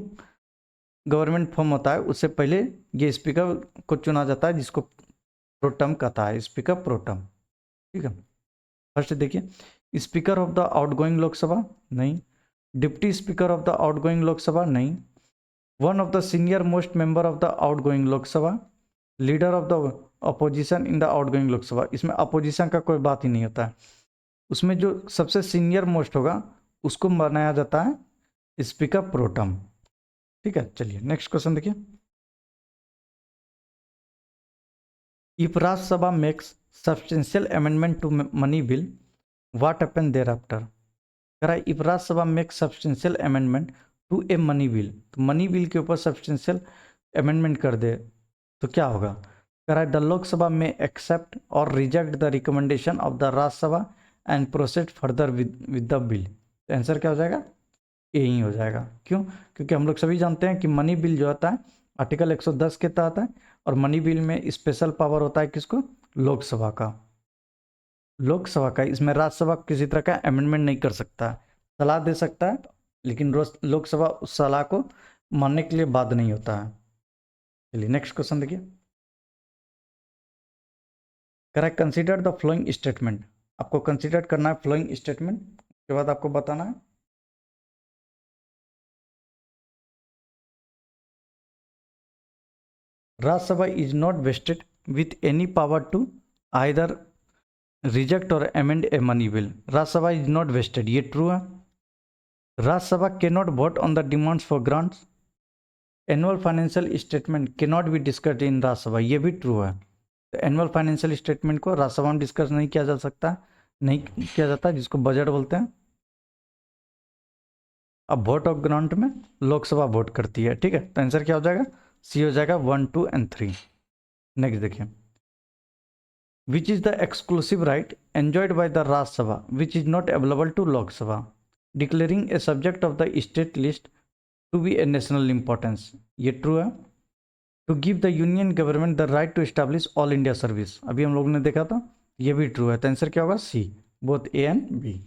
गवर्नमेंट फॉर्म होता है उससे पहले ये स्पीकर को चुना जाता है जिसको प्रोटम कहता है, स्पीकर प्रोटम। ठीक है, फर्स्ट देखिए, speaker of the outgoing Lok Sabha, नहीं। Deputy speaker of the outgoing Lok Sabha, नहीं। One of the senior most member of the outgoing Lok Sabha, leader of the opposition in the outgoing Lok Sabha, इसमें अपोजिशन का कोई बात ही नहीं होता है। उसमें जो सबसे सीनियर मोस्ट होगा उसको बनाया जाता है स्पीकर प्रोटम। ठीक है, चलिए नेक्स्ट क्वेश्चन देखिए। If Rajya Sabha makes substantial amendment to money bill, what happen thereafter. करा if Rajya Sabha makes substantial amendment to a money bill, तो मनी बिल के ऊपर सब्सटेंशियल अमेंडमेंट कर दे तो क्या होगा? करा द लोकसभा में एक्सेप्ट और reject the recommendation of the Rajya Sabha and processed further with the bill. Answer क्या हो जाएगा? ए ही हो जाएगा। क्यों? क्योंकि हम लोग सभी जानते हैं कि मनी बिल जो होता है आर्टिकल 110 के तहत है, और मनी बिल में स्पेशल पावर होता है किसको? लोकसभा का। लोकसभा का, इसमें राज्यसभा किसी तरह का अमेंडमेंट नहीं कर सकता है, सलाह दे सकता है, लेकिन लोकसभा उस सलाह को मानने के लिए बाध्य नहीं होता है। चलिए नेक्स्ट क्वेश्चन देखिए। Correct, consider the following statement. आपको कंसीडर करना है फ्लोइंग स्टेटमेंट, उसके बाद आपको बताना है Rajya Sabha is not vested with any power to either reject और amend a money bill. Rajya Sabha is not vested, ये ट्रू है। Rajya Sabha can not vote on the demands for grants. Annual financial statement can not be discussed in Rajya Sabha, ये भी true है। तो annual financial statement को राज्यसभा में discuss नहीं किया जा सकता, नहीं किया जाता, जिसको बजट बोलते हैं। अब वोट ऑफ ग्रांट में लोकसभा वोट करती है, ठीक है। तो आंसर क्या हो जाएगा? सी हो जाएगा 1, 2 एंड 3। नेक्स्ट देखिए, which is the exclusive right enjoyed by the Rajya Sabha which is not available to Lok Sabha, declaring a subject of the state list to be a national importance, ये ट्रू है। To give the union government the right to establish all India service, अभी हम लोगों ने देखा था, ये भी ट्रू है। तो आंसर क्या होगा? C, both A and B.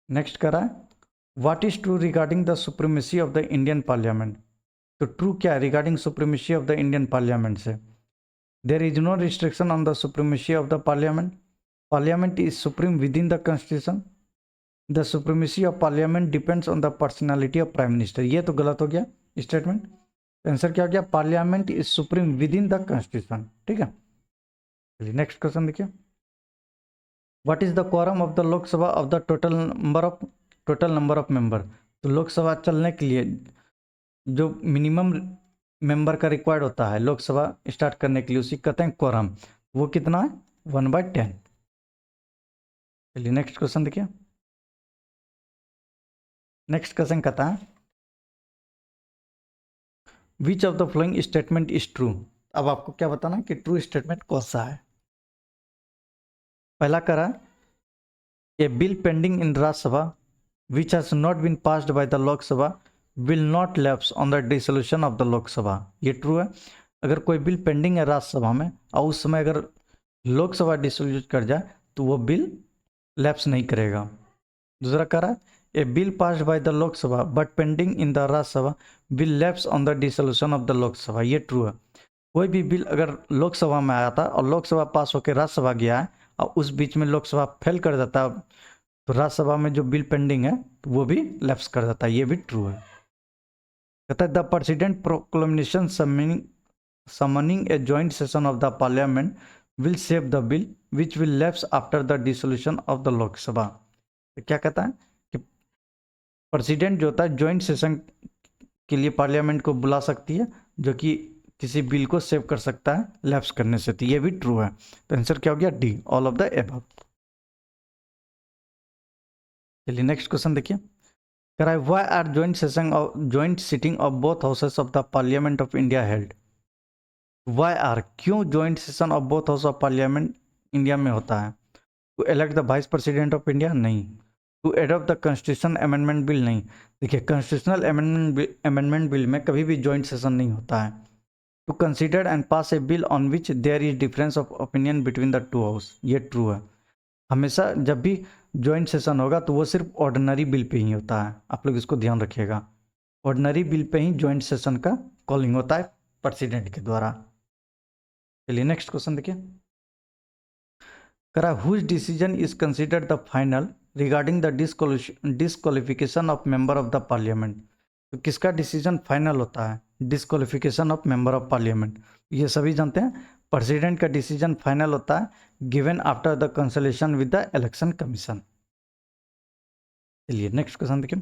Next करा है, what is true regarding the supremacy of the Indian parliament. तो ट्रू क्या है regarding supremacy of the Indian parliament से? There is no restriction on the supremacy of the parliament, parliament is supreme within the constitution, the supremacy of parliament depends on the personality of prime minister, ये तो गलत हो गया statement. Answer क्या हो गया? Parliament is supreme within the constitution, ठीक है। चलिए नेक्स्ट क्वेश्चन देखिए, what is the quorum of the Lok Sabha of the total number of member. तो लोकसभा चलने के लिए जो मिनिमम मेंबर का रिक्वायर्ड होता है लोकसभा स्टार्ट करने के लिए, उसी कहते हैं क्वारम, वो कितना है? 1/10। चलिए नेक्स्ट क्वेश्चन देखिए, नेक्स्ट क्वेश्चन कहता है which of the following statement is true. अब आपको क्या बताना है कि ट्रू स्टेटमेंट कौन सा है। पहला करा, a bill pending in Rajya Sabha which has not been passed by the Lok Sabha will not lapse on the dissolution of the Lok Sabha, ये ट्रू है। अगर कोई बिल पेंडिंग है राज्यसभा में और उस समय अगर लोकसभा डिसोल्यूट कर जाए तो वो बिल लैप्स नहीं करेगा। दूसरा कह रहा है, a bill passed by the Lok Sabha but pending in the Rajya Sabha will lapse on the dissolution of the Lok Sabha, ये ट्रू है। कोई भी बिल अगर लोकसभा में आया था और लोकसभा पास होकर राज्यसभा गया है और उस बीच में लोकसभा फेल कर जाता है, तो राज्यसभा में जो बिल पेंडिंग है तो वो भी लैप्स कर जाता है, ये भी ट्रू है। कहता है the president proclamation summoning a joint session of the parliament will save the bill which will lapse after the dissolution of the Lok Sabha. तो क्या कहता है कि प्रेसिडेंट जो होता है जॉइंट सेशन के लिए पार्लियामेंट को बुला सकती है, जो कि किसी बिल को सेव कर सकता है लैप्स करने से, तो ये भी ट्रू है। तो आंसर क्या हो गया? D, all of the above. चलिए नेक्स्ट क्वेश्चन देखिए, कह रहा है why are joint sitting of both houses of the parliament of India held. Why are, क्यों joint session of both house of parliament India में होता है? To elect the vice president of India, नहीं। To adopt the constitution amendment bill, नहीं। देखिए constitutional amendment bill में कभी भी जॉइंट सेशन नहीं होता है। To consider and pass a bill on which there is difference of opinion between the two house, ये ट्रू है। हमेशा जब भी जॉइंट सेशन होगा तो वो सिर्फ ऑर्डिनरी बिल पे ही होता है, आप लोग इसको ध्यान रखिएगा। ऑर्डिनरी बिल पे ही जॉइंट सेशन का कॉलिंग होता है प्रेसिडेंट के द्वारा। चलिए नेक्स्ट क्वेश्चन देखिए, करा whose decision is considered the final regarding the disqualification of member of the parliament. तो किसका डिसीजन फाइनल होता है disqualification of member of parliament? ये सभी जानते हैं, प्रेसिडेंट का डिसीजन फाइनल होता है given after the consultation with the election commission. चलिए नेक्स्ट क्वेश्चन देखिए,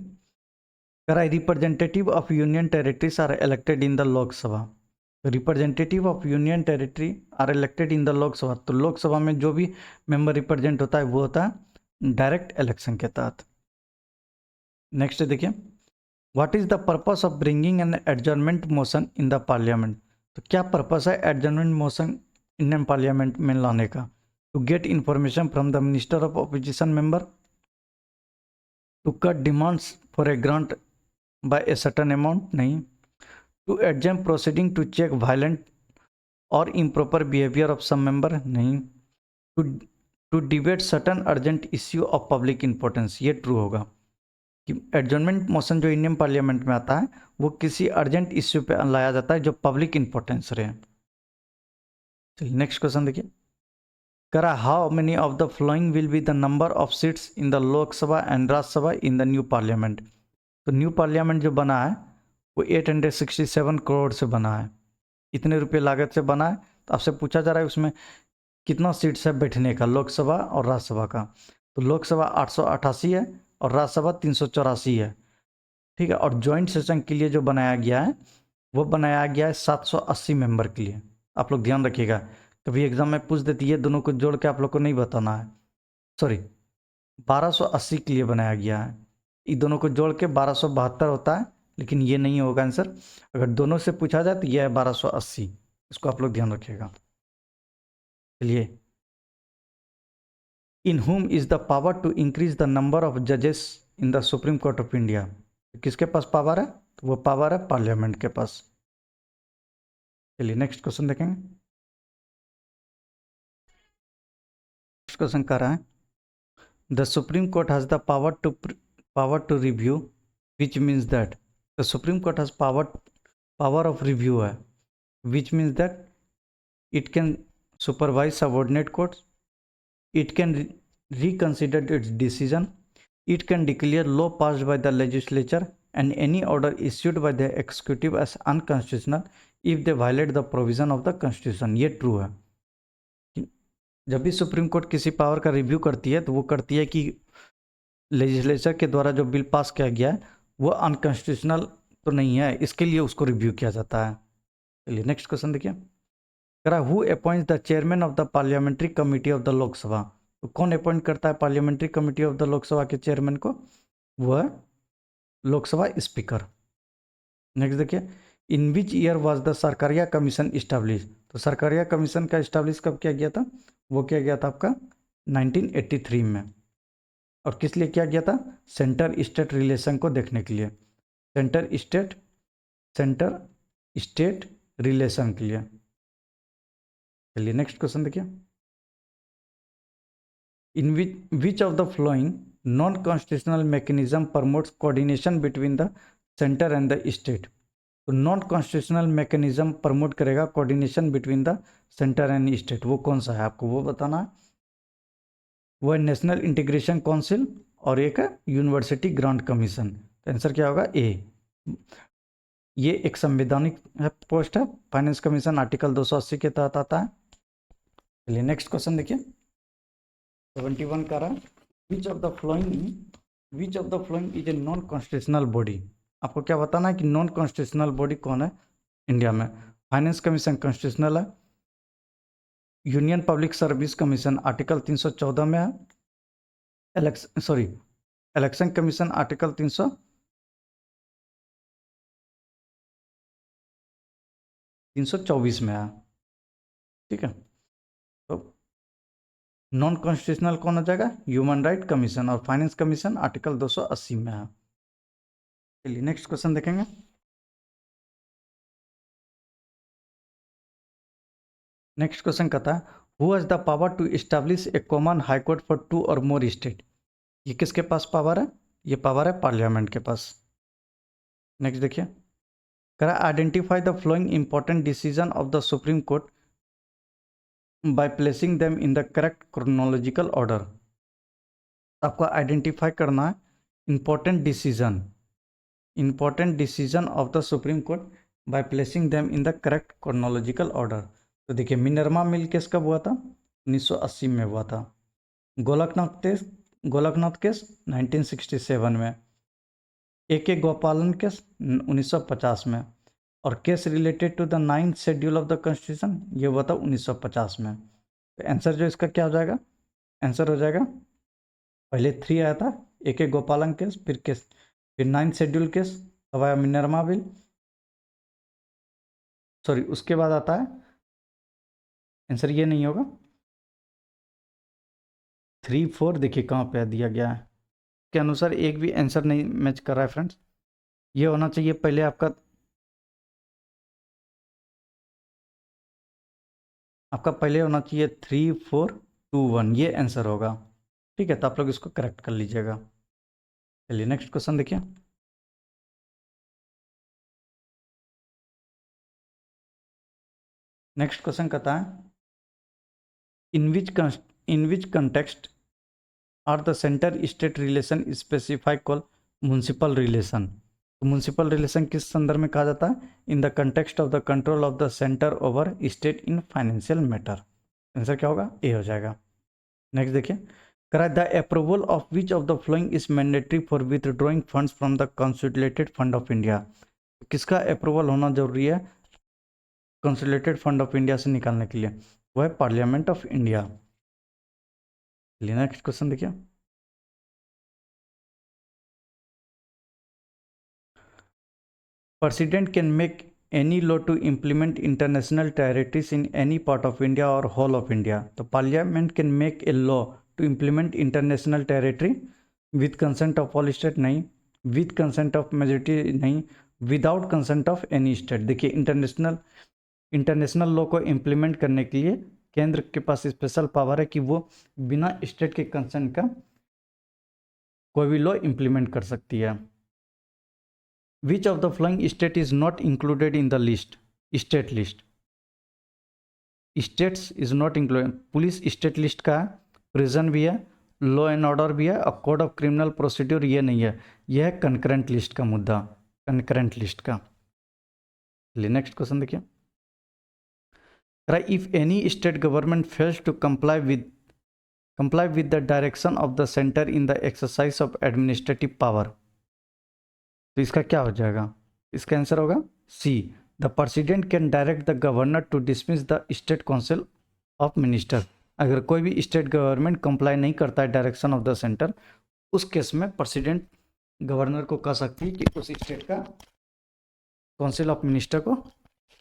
करा representative of union territories are elected in the Lok Sabha. Representative of union territory are elected in the Lok Sabha, तो लोकसभा में जो भी मेंबर रिप्रेजेंट होता है वो होता है डायरेक्ट इलेक्शन के तहत। नेक्स्ट देखिए, what is the purpose of bringing an adjournment motion in the parliament. तो क्या पर्पस है एडजर्नमेंट मोशन इंडियन पार्लियामेंट में लाने का? To get information from the minister of opposition member, to cut demands for a grant by a certain amount, नहीं। To adjourn proceeding to check violent और improper behaviour of some member, नहीं। To to debate certain urgent issue of public importance, ये true होगा कि adjournment motion जो Indian parliament में आता है वो किसी अर्जेंट इश्यू पे लाया जाता है जो पब्लिक इंपॉर्टेंस रहे। चलिए नेक्स्ट क्वेश्चन देखिए, करा how many of the flowing will be the number of seats in the Lok Sabha and Rajya Sabha in the new parliament. तो न्यू पार्लियामेंट जो बना है वो 867 करोड़ से बना है, इतने रुपये लागत से बना है। तो आपसे पूछा जा रहा है उसमें कितना सीट्स है बैठने का, लोकसभा और राज्यसभा का। तो लोकसभा 888 है और राज्यसभा 384 है, ठीक है। और ज्वाइंट सेशन के लिए जो बनाया गया है वो बनाया गया है 780 मेंबर के लिए। आप लोग ध्यान रखिएगा, कभी एग्जाम में पूछ देती है, दोनों को जोड़ के आप लोग को नहीं बताना है। सॉरी, 1280 के लिए बनाया गया है, इन दोनों को जोड़ के 1272 होता है, लेकिन ये नहीं होगा आंसर। अगर दोनों से पूछा जाए तो यह है 1280, इसको आप लोग ध्यान रखिएगा। चलिए, in whom is the power to increase the number of जजेस in the supreme court of India. किसके पास पावर है? तो वो पावर है पार्लियामेंट के पास। चलिए नेक्स्ट क्वेश्चन देखेंगे। नेक्स्ट क्वेश्चन कह रहा है, the supreme court has the power to review, which means that. The supreme court has power of review है, which means that it can supervise subordinate courts, it can reconsider its decision, it can declare law passed by the legislature and any order issued by the executive as unconstitutional if they violate the provision of the constitution। ये true है। जब भी supreme court किसी power का review करती है तो वो करती है कि लेजिस्लेचर के द्वारा जो बिल पास किया गया है वो अनकॉन्स्टिट्यूशनल तो नहीं है, इसके लिए उसको रिव्यू किया जाता है। चलिए नेक्स्ट क्वेश्चन देखिए, करा who appoints the chairman of the parliamentary committee of the Lok Sabha. तो कौन अपॉइंट करता है parliamentary committee of the Lok Sabha के चेयरमैन को? वो है लोकसभा स्पीकर। नेक्स्ट देखिए, in which year was the Sarkaria commission establish. तो सरकारिया कमीशन का इस्टेब्लिश कब किया गया था? वो किया गया था आपका 1983 में। और किस लिए किया गया था? सेंटर स्टेट रिलेशन को देखने के लिए, सेंटर स्टेट रिलेशन के लिए। चलिए नेक्स्ट क्वेश्चन देखिए, in which of the following non constitutional mechanism promotes coordination between the centre and the state. तो नॉन कॉन्स्टिट्यूशनल मैकेनिज्म प्रमोट करेगा coordination between the centre and state, वो कौन सा है आपको वो बताना है। वो है नेशनल इंटीग्रेशन काउंसिल और एक है यूनिवर्सिटी ग्रांट कमीशन। तो आंसर क्या होगा? ए। ये एक संवैधानिक पोस्ट है, फाइनेंस कमीशन आर्टिकल 280 के तहत आता है। चलिए नेक्स्ट क्वेश्चन देखिए, 71 का रहा, विच of the following is a non constitutional body. आपको क्या बताना है कि नॉन कॉन्स्टिट्यूशनल बॉडी कौन है इंडिया में? फाइनेंस कमीशन कॉन्स्टिट्यूशनल है, union public service commission article 314 में है, इलेक्शन कमीशन आर्टिकल 324 में है, ठीक है। तो नॉन कॉन्स्टिट्यूशनल कौन हो जाएगा? ह्यूमन राइट कमीशन, और फाइनेंस कमीशन आर्टिकल 280 में है। चलिए नेक्स्ट क्वेश्चन देखेंगे, नेक्स्ट क्वेश्चन कहता है, who has the power to establish a common high court for 2 or more state. ये किसके पास पावर है? ये पावर है पार्लियामेंट के पास। नेक्स्ट देखिए, करा identify the flowing important decision of the supreme court by placing them in the correct chronological order. आपको आइडेंटिफाई करना है important decision of the supreme court by placing them in the correct chronological order. तो देखिए, Minerva mill case कब हुआ था? 1980 में हुआ था। गोलकनाथ केस 1967 में, ए गोपालन केस 1950 में, और case related to the 9th schedule of the constitution ये हुआ था 1950 में। तो आंसर जो इसका क्या हो जाएगा? आंसर हो जाएगा, पहले 3 आया था, ए गोपालन केस, फिर 9th शेड्यूल केस, तब आया मिनर्वा बिल, सॉरी उसके बाद आता है, आंसर ये नहीं होगा, 3 4 देखिए कहाँ पे दिया गया है के अनुसार एक भी आंसर नहीं मैच कर रहा है फ्रेंड्स। ये होना चाहिए पहले आपका पहले होना चाहिए 3 4 2 1, ये आंसर होगा। ठीक है, तो आप लोग इसको करेक्ट कर लीजिएगा। चलिए नेक्स्ट क्वेश्चन देखिए। नेक्स्ट क्वेश्चन कहता है in which context are the centre state relation specify call municipal relation. तो म्यूनसिपल रिलेशन किस संदर्भ में कहा जाता है? In the context of the control of the centre over state in financial matter. Answer क्या होगा? ए हो जाएगा। नेक्स्ट देखिए, करा the approval of which of the following is mandatory for withdrawing funds from the consolidated fund of India. किसका approval होना जरूरी है कंसोलिडेटेड फंड ऑफ इंडिया से निकालने के लिए? वो है पार्लियामेंट ऑफ इंडिया। चलिए नेक्स्ट क्वेश्चन देखिए। President can make any law to implement international territories in any part of India or whole of India. तो Parliament can make a law to implement international territory with consent of all state नहीं, with consent of majority नहीं, without consent of any state। देखिए international law को implement करने के लिए केंद्र के पास स्पेशल पावर है कि वो बिना स्टेट के कंसेंट का कोई भी लॉ इम्प्लीमेंट कर सकती है। Which of the following state is not included in the list? State list. States is not included। Police state list का है, प्रिजन भी है, लॉ एंड ऑर्डर भी है, और कोड ऑफ क्रिमिनल प्रोसीड्यूर ये नहीं है। यह है कंकरेंट लिस्ट का मुद्दा, कंकरेंट लिस्ट का। चलिए नेक्स्ट क्वेश्चन देखिए। If any state government fails to comply with the direction of the center in the exercise of administrative power, तो इसका क्या हो जाएगा? इसका आंसर होगा C. The president can direct the governor to dismiss the state council of minister. अगर कोई भी स्टेट गवर्नमेंट कंप्लाई नहीं करता है डायरेक्शन ऑफ द सेंटर, उस केस में प्रेसिडेंट गवर्नर को कह सकती है कि उस स्टेट का काउंसिल ऑफ मिनिस्टर को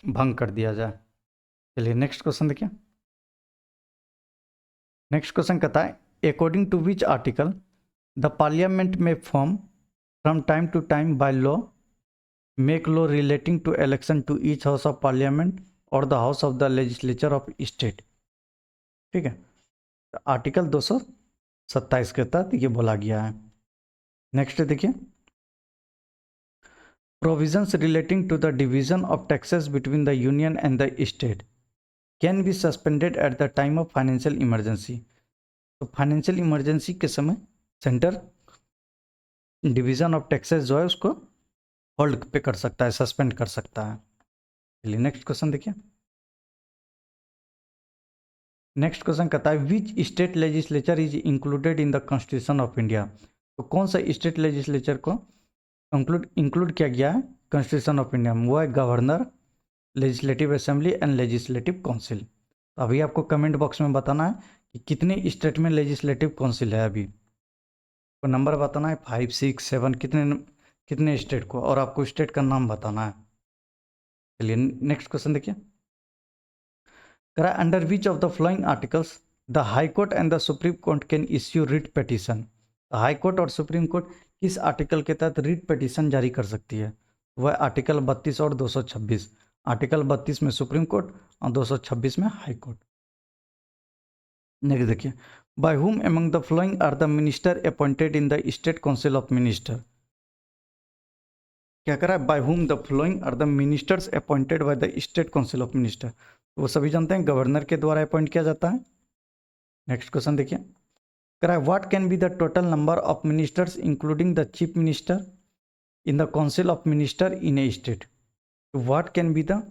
भंग कर दिया जाए। चलिए नेक्स्ट क्वेश्चन देखिए। नेक्स्ट क्वेश्चन कहता है according to which article the parliament may form from time to time by law make law relating to election to each house of parliament or the house of the legislature of state। ठीक है, article 227 के तहत ये बोला गया है। Next देखिए, provisions relating to the division of taxes between the union and the state can be suspended at the time of financial emergency. तो फाइनेंशियल इमरजेंसी के समय सेंटर डिवीजन ऑफ टैक्सेस जो है उसको होल्ड पे कर सकता है, सस्पेंड कर सकता है। चलिए नेक्स्ट क्वेश्चन देखिए। नेक्स्ट क्वेश्चन कहता है which state legislature is included in the constitution of India. तो कौन सा स्टेट लेजिस्लेचर को इंक्लूड किया गया है कॉन्स्टिट्यूशन ऑफ इंडिया में? वो है governor, legislative assembly and legislative council. तो अभी आपको कमेंट बॉक्स में बताना है कि कितने स्टेट में लेजिस्लेटिव काउंसिल है। अभी को नंबर बताना है 5 6 7 कितने स्टेट को, और आपको स्टेट का नाम बताना है। चलिए नेक्स्ट क्वेश्चन देखिए। करा under which of the flowing articles the high court and the supreme court can issue writ petition. High court और सुप्रीम कोर्ट किस आर्टिकल के तहत रिट पिटीशन जारी कर सकती है? वह आर्टिकल 32 और 226। आर्टिकल 32 में सुप्रीम कोर्ट और 226 में हाई कोर्ट। नेक्स्ट देखिए, by whom among the following are the minister appointed in the state council of minister. क्या करा है? By whom the following are the ministers appointed by the state council of minister. वो सभी जानते हैं governor के द्वारा अपॉइंट किया जाता है। नेक्स्ट क्वेश्चन देखिए, करा what can be the total number of ministers including the chief minister in the council of minister in a state. What can be the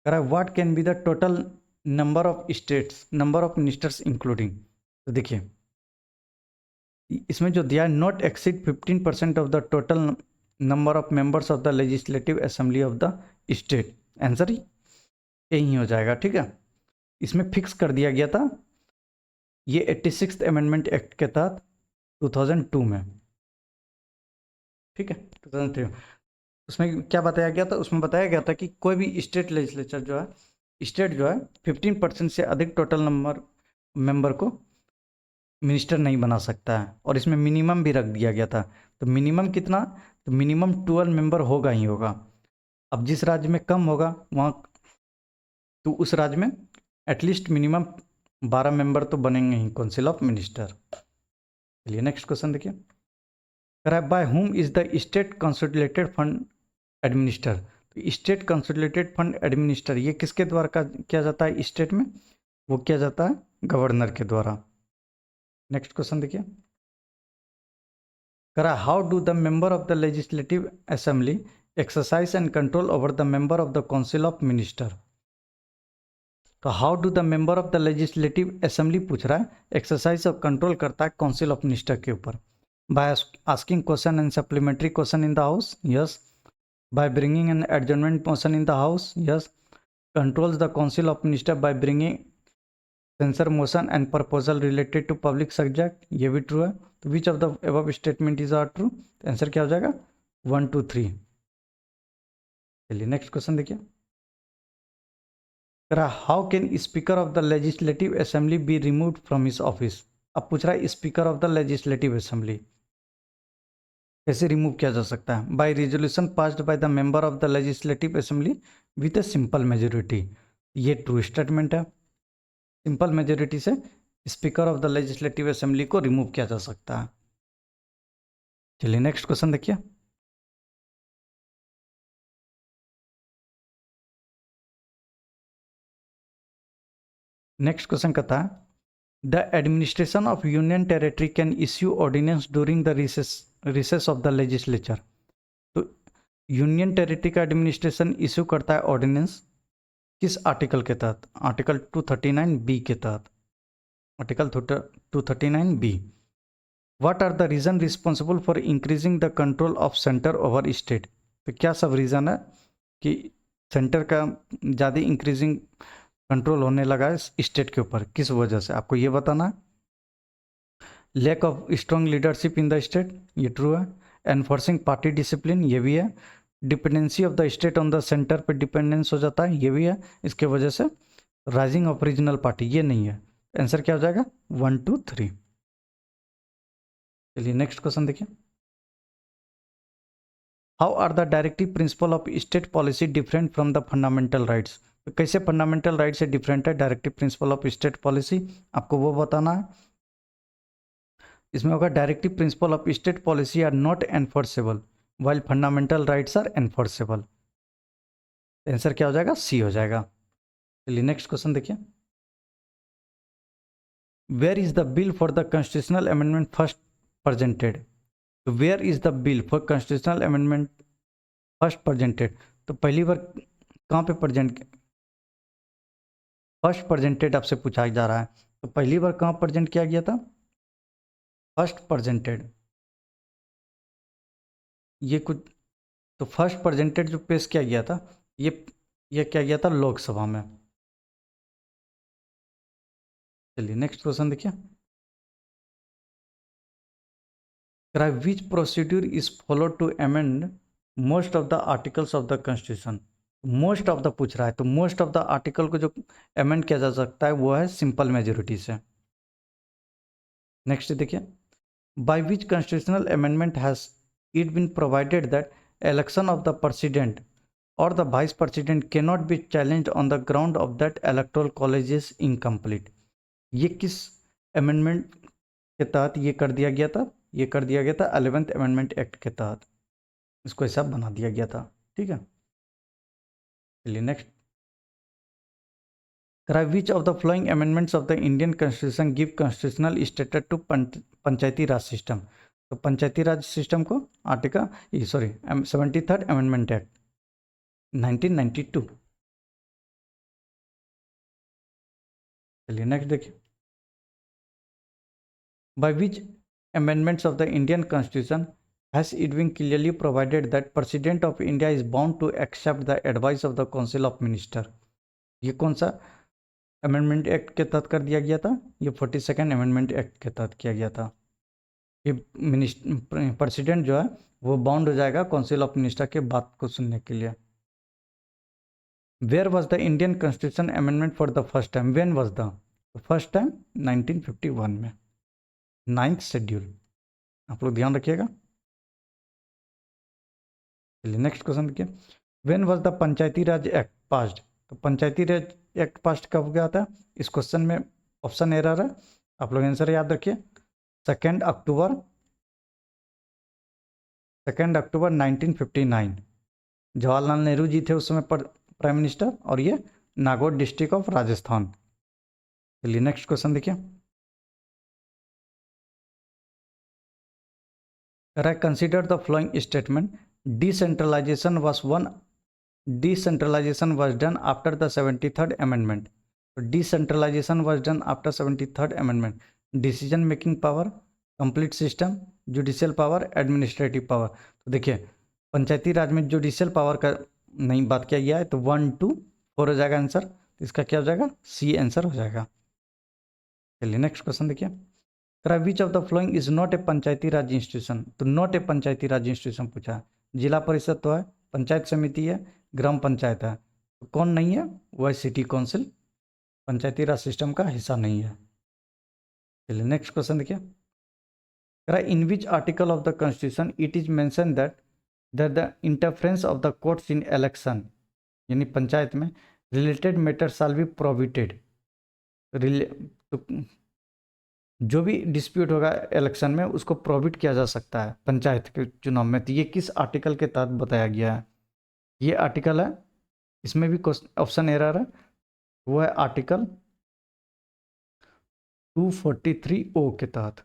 करा what can be the total number of states, number of ministers including. तो देखिए इसमें जो दिया है not exceed 15% of the total number of members of the legislative assembly of the state. Answer यही हो जाएगा। ठीक है, इसमें फिक्स कर दिया गया था ये 86th अमेंडमेंट एक्ट के तहत 2002 में। ठीक है, 2003 उसमें क्या बताया गया था? उसमें बताया गया था कि कोई भी स्टेट लेजिस्लेचर जो है, स्टेट जो है 15% से अधिक टोटल नंबर मेंबर को मिनिस्टर नहीं बना सकता है, और इसमें मिनिमम भी रख दिया गया था। तो मिनिमम कितना, तो मिनिमम 12 मेंबर होगा ही होगा। अब जिस राज्य में कम होगा वहाँ, तो उस राज्य में एटलीस्ट मिनिमम 12 मेंबर तो बनेंगे ही काउंसिल ऑफ मिनिस्टर। चलिए नेक्स्ट क्वेश्चन देखिए, by whom is the state consolidated fund administer. तो स्टेट कंसोलिडेटेड फंड एडमिनिस्टर ये किसके द्वारा किया जाता है स्टेट में, वो किया जाता है गवर्नर के द्वारा। नेक्स्ट क्वेश्चन देखिए, how do the member of the legislative assembly exercise and control over the member of the council of minister. तो how do the member of the legislative assembly पूछ रहा है, एक्सरसाइज और control करता है council of minister के ऊपर। By asking question and supplementary question in the house, yes. By bringing an adjournment motion in the house, yes. Controls the council of minister by bringing censure motion and proposal related to public subject, ये भी true है। तो which of the above statement is are true, answer क्या हो जाएगा 1 2 3। चलिए next question देखिए, how can speaker of the legislative assembly be removed from his office. अब पूछ रहा है speaker of the legislative assembly कैसे रिमूव किया जा सकता है, by resolution passed by the member of the legislative assembly with a simple majority. ये ट्रू स्टेटमेंट है, सिंपल मेजोरिटी से speaker of the legislative assembly को रिमूव किया जा सकता है। चलिए नेक्स्ट क्वेश्चन देखिए, नेक्स्ट क्वेश्चन कहता है the administration of union territory can issue ordinance during the recess of the legislature. तो यूनियन टेरिटरी का एडमिनिस्ट्रेशन इश्यू करता है ऑर्डिनेंस किस आर्टिकल के तहत, आर्टिकल 239 बी के तहत, article 239 B. What are the reason responsible for increasing the control of centre over state. तो क्या सब रीज़न है कि सेंटर का ज़्यादा इंक्रीजिंग कंट्रोल होने लगा है स्टेट के ऊपर, किस वजह से आपको ये बताना है। Lack of strong leadership in the state, ये ट्रू है। एनफोर्सिंग पार्टी डिसिप्लिन, ये भी है। Dependency of the state on the centre पे डिपेंडेंस हो जाता है, ये भी है। इसके वजह से राइजिंग ऑफ रीजनल पार्टी, ये नहीं है। आंसर क्या हो जाएगा 1 2 3। चलिए नेक्स्ट क्वेश्चन देखिए, how are the directive principle of state policy different from the fundamental rights. तो कैसे फंडामेंटल राइट से डिफरेंट है directive principle of state policy, आपको वो बताना है। इसमें होगा directive principle of state policy are not enforceable while fundamental rights are enforceable. Answer क्या हो जाएगा सी हो जाएगा। चलिए नेक्स्ट क्वेश्चन देखिए, where is the bill for the constitutional amendment first presented. तो where is the bill for constitutional amendment first presented, तो पहली बार कहाँ पे प्रेजेंट, फर्स्ट प्रेजेंटेड आपसे पूछा जा रहा है, तो पहली बार कहाँ प्रेजेंट किया गया था, फर्स्ट प्रेजेंटेड, ये कुछ, तो फर्स्ट प्रेजेंटेड जो पेश किया गया था ये क्या गया था लोकसभा में। चलिए नेक्स्ट क्वेश्चन देखिए, which procedure is follow to amend most of the articles of the constitution. Most of the पूछ रहा है, तो मोस्ट ऑफ द आर्टिकल को जो अमेंड किया जा सकता है वो है सिंपल मेजोरिटी से। नेक्स्ट देखिए, by which constitutional amendment has it been provided that election of the president और the vice president can not be challenged on the ground of that electoral college is incomplete. ये किस amendment के तहत ये कर दिया गया था, ये कर दिया गया था 11th अमेंडमेंट एक्ट के तहत, इसको ऐसा बना दिया गया था। ठीक है, चलिए next, which of the following amendments of the Indian constitution give constitutional status to Panchayati Raj system. तो पंचायती राज सिस्टम को आर्टिकल 73rd अमेंडमेंट एक्ट 1992। चलिए नेक्स्ट देखिए, by which amendments of the Indian Constitution has it been clearly provided that President of India is bound to accept the advice of the Council of Minister। ये कौन सा amendment act के तहत कर दिया गया था, ये 42nd अमेंडमेंट एक्ट के तहत किया गया था। ये प्रेसिडेंट जो है वो बाउंड हो जाएगा काउंसिल ऑफ मिनिस्टर के बात को सुनने के लिए। Where was the Indian constitution amendment for the first time, when was the first time 1951 में। 9th शेड्यूल, आप लोग ध्यान रखिएगा। चलिए नेक्स्ट क्वेश्चन देखिए, when was the Panchayati Raj act passed? तो पंचायती राज एक्ट पास्ड कब गया था? इस क्वेश्चन में ऑप्शन एरर है, आप लोग आंसर याद रखिए। 2 अक्टूबर 1959। जवाहरलाल नेहरू जी थे उस समय पर प्राइम मिनिस्टर, और ये नागौर डिस्ट्रिक्ट ऑफ राजस्थान। चलिए नेक्स्ट क्वेश्चन देखिए, consider the following statement, decentralization was done after the 73rd amendment। तो decentralization was done after 73rd amendment। Decision making power, complete system, judicial power, administrative power. तो देखिए पंचायती राज में judicial power का नहीं बात किया गया है, तो 1 2 4 हो जाएगा आंसर, तो इसका क्या हो जाएगा? सी आंसर हो जाएगा। चलिए नेक्स्ट क्वेश्चन देखिए, which of the following is not a panchayati raj institution? तो not a panchayati raj institution पूछा है। जिला परिषद तो है, पंचायत समिति है, ग्राम पंचायत है, तो कौन नहीं है? वह सिटी काउंसिल पंचायती राज सिस्टम का हिस्सा नहीं है। चलिए नेक्स्ट क्वेश्चन देखिए, in which article of the constitution it is mention that the interference of the courts in election, यानी पंचायत में related matter shall be prohibited. तो जो भी डिस्प्यूट होगा इलेक्शन में उसको प्रोहिबिट किया जा सकता है पंचायत के चुनाव में। तो ये किस आर्टिकल के तहत बताया गया है? ये आर्टिकल है, इसमें भी ऑप्शन एरर है, वो है आर्टिकल 243O के तहत।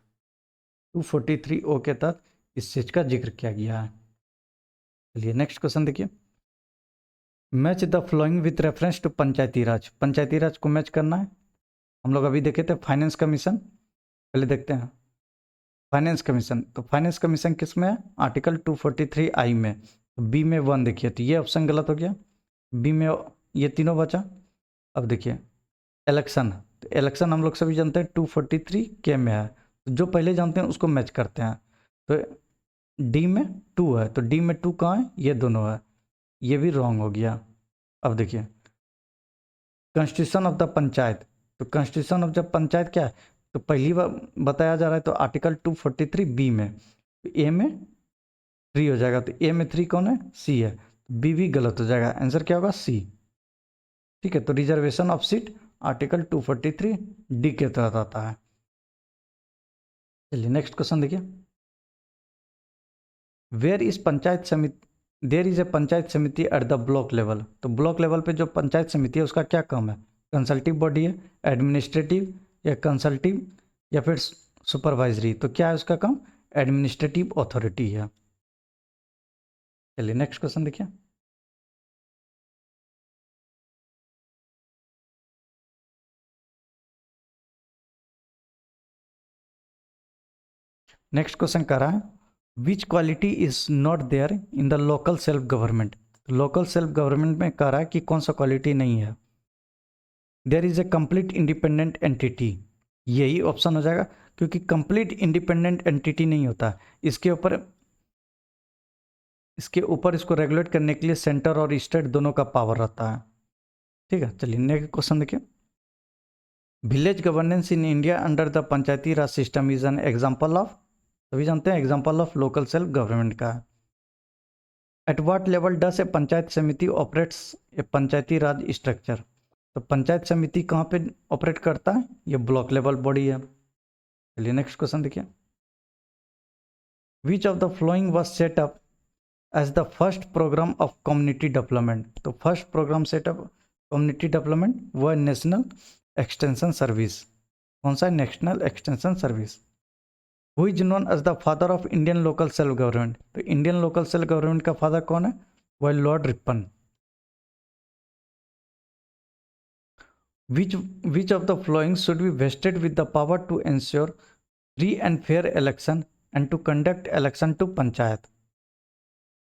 243O के तहत इस चीज का जिक्र किया गया है। चलिए नेक्स्ट क्वेश्चन देखिए, match the following with reference to पंचायती राज। पंचायती राज को मैच करना है। हम लोग अभी देखे थे फाइनेंस कमीशन, पहले देखते हैं फाइनेंस कमीशन। तो फाइनेंस कमीशन किस में है? आर्टिकल 243I में। तो बी में 1 देखिए, तो ये ऑप्शन गलत हो गया, बी में ये तीनों बचा। अब देखिए इलेक्शन, तो इलेक्शन हम लोग सभी जानते हैं 243K में है, तो जो पहले जानते हैं उसको मैच करते हैं। तो डी में 2 है, तो डी में 2 कहाँ है? ये दोनों है, ये भी रॉन्ग हो गया। अब देखिए कॉन्स्टिट्यूशन ऑफ द पंचायत, तो कॉन्स्टिट्यूशन ऑफ द पंचायत क्या है? तो पहली बार बताया जा रहा है, तो आर्टिकल 243B में, तो ए में 3 हो जाएगा, तो ए में 3 कौन है? सी है, बी भी गलत हो जाएगा, आंसर क्या होगा? सी। ठीक है, तो reservation of seat article 243D के तहत आता है। चलिए नेक्स्ट क्वेश्चन देखिए, वेयर इज पंचायत समिति, देयर इज ए पंचायत समिति एट द ब्लॉक लेवल। तो ब्लॉक लेवल पे जो पंचायत समिति है उसका क्या काम है? कंसल्टिव बॉडी है, एडमिनिस्ट्रेटिव या कंसल्टिव या फिर सुपरवाइजरी? तो क्या है उसका काम? एडमिनिस्ट्रेटिव अथॉरिटी है। चलिए नेक्स्ट क्वेश्चन देखिए, नेक्स्ट क्वेश्चन कर रहा है, which quality is not there in the local self government. Local self government में कह रहा है कि कौन सा क्वालिटी नहीं है? There is a complete independent entity, यही ऑप्शन हो जाएगा, क्योंकि कंप्लीट इंडिपेंडेंट एंटिटी नहीं होता। इसके ऊपर इसको रेगुलेट करने के लिए सेंटर और स्टेट दोनों का पावर रहता है। ठीक है, चलिए नेक्स्ट क्वेश्चन देखिए, village governance in India under the Panchayati Raj system is an example of, सभी जानते हैं example of local self government का। एट व्हाट लेवल डस ए पंचायत समिति ऑपरेट्स ए पंचायती राज स्ट्रक्चर। तो पंचायत समिति कहाँ पे ऑपरेट करता है? ये ब्लॉक लेवल बॉडी है। चलिए नेक्स्ट क्वेश्चन देखिए, which of the following was set up as the first programme of community development. तो first programme set up community development वो है नेशनल एक्सटेंशन सर्विस। कौन सा? National extension service. Who is known as the father of Indian local self government. तो Indian local self government का father कौन है? वो है lord Ripon. Which of the following should be vested with the power to ensure free and fair election and to conduct election to panchayat.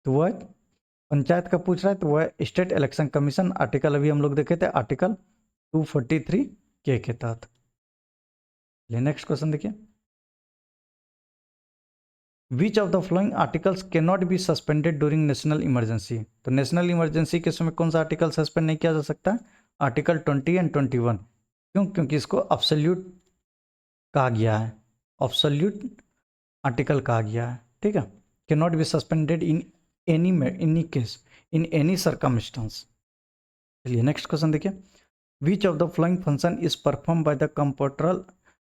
तो वह पंचायत का पूछ रहा है, तो वह स्टेट इलेक्शन कमीशन, आर्टिकल अभी हम लोग देखे थे आर्टिकल 243K के तहत। नेक्स्ट क्वेश्चन देखिए, which of the flowing articles can not be suspended during national emergency. तो नेशनल इमरजेंसी के समय कौन सा आर्टिकल सस्पेंड नहीं किया जा सकता? Article 20 and 21। क्यों? क्योंकि इसको अब्सोल्यूट कहा गया है। ऑब्सोल्यूट आर्टिकल कहा गया है, ठीक है। Can not be suspended in any case in any circumstance. चलिए नेक्स्ट क्वेश्चन देखिए, which of the flowing function is perform by the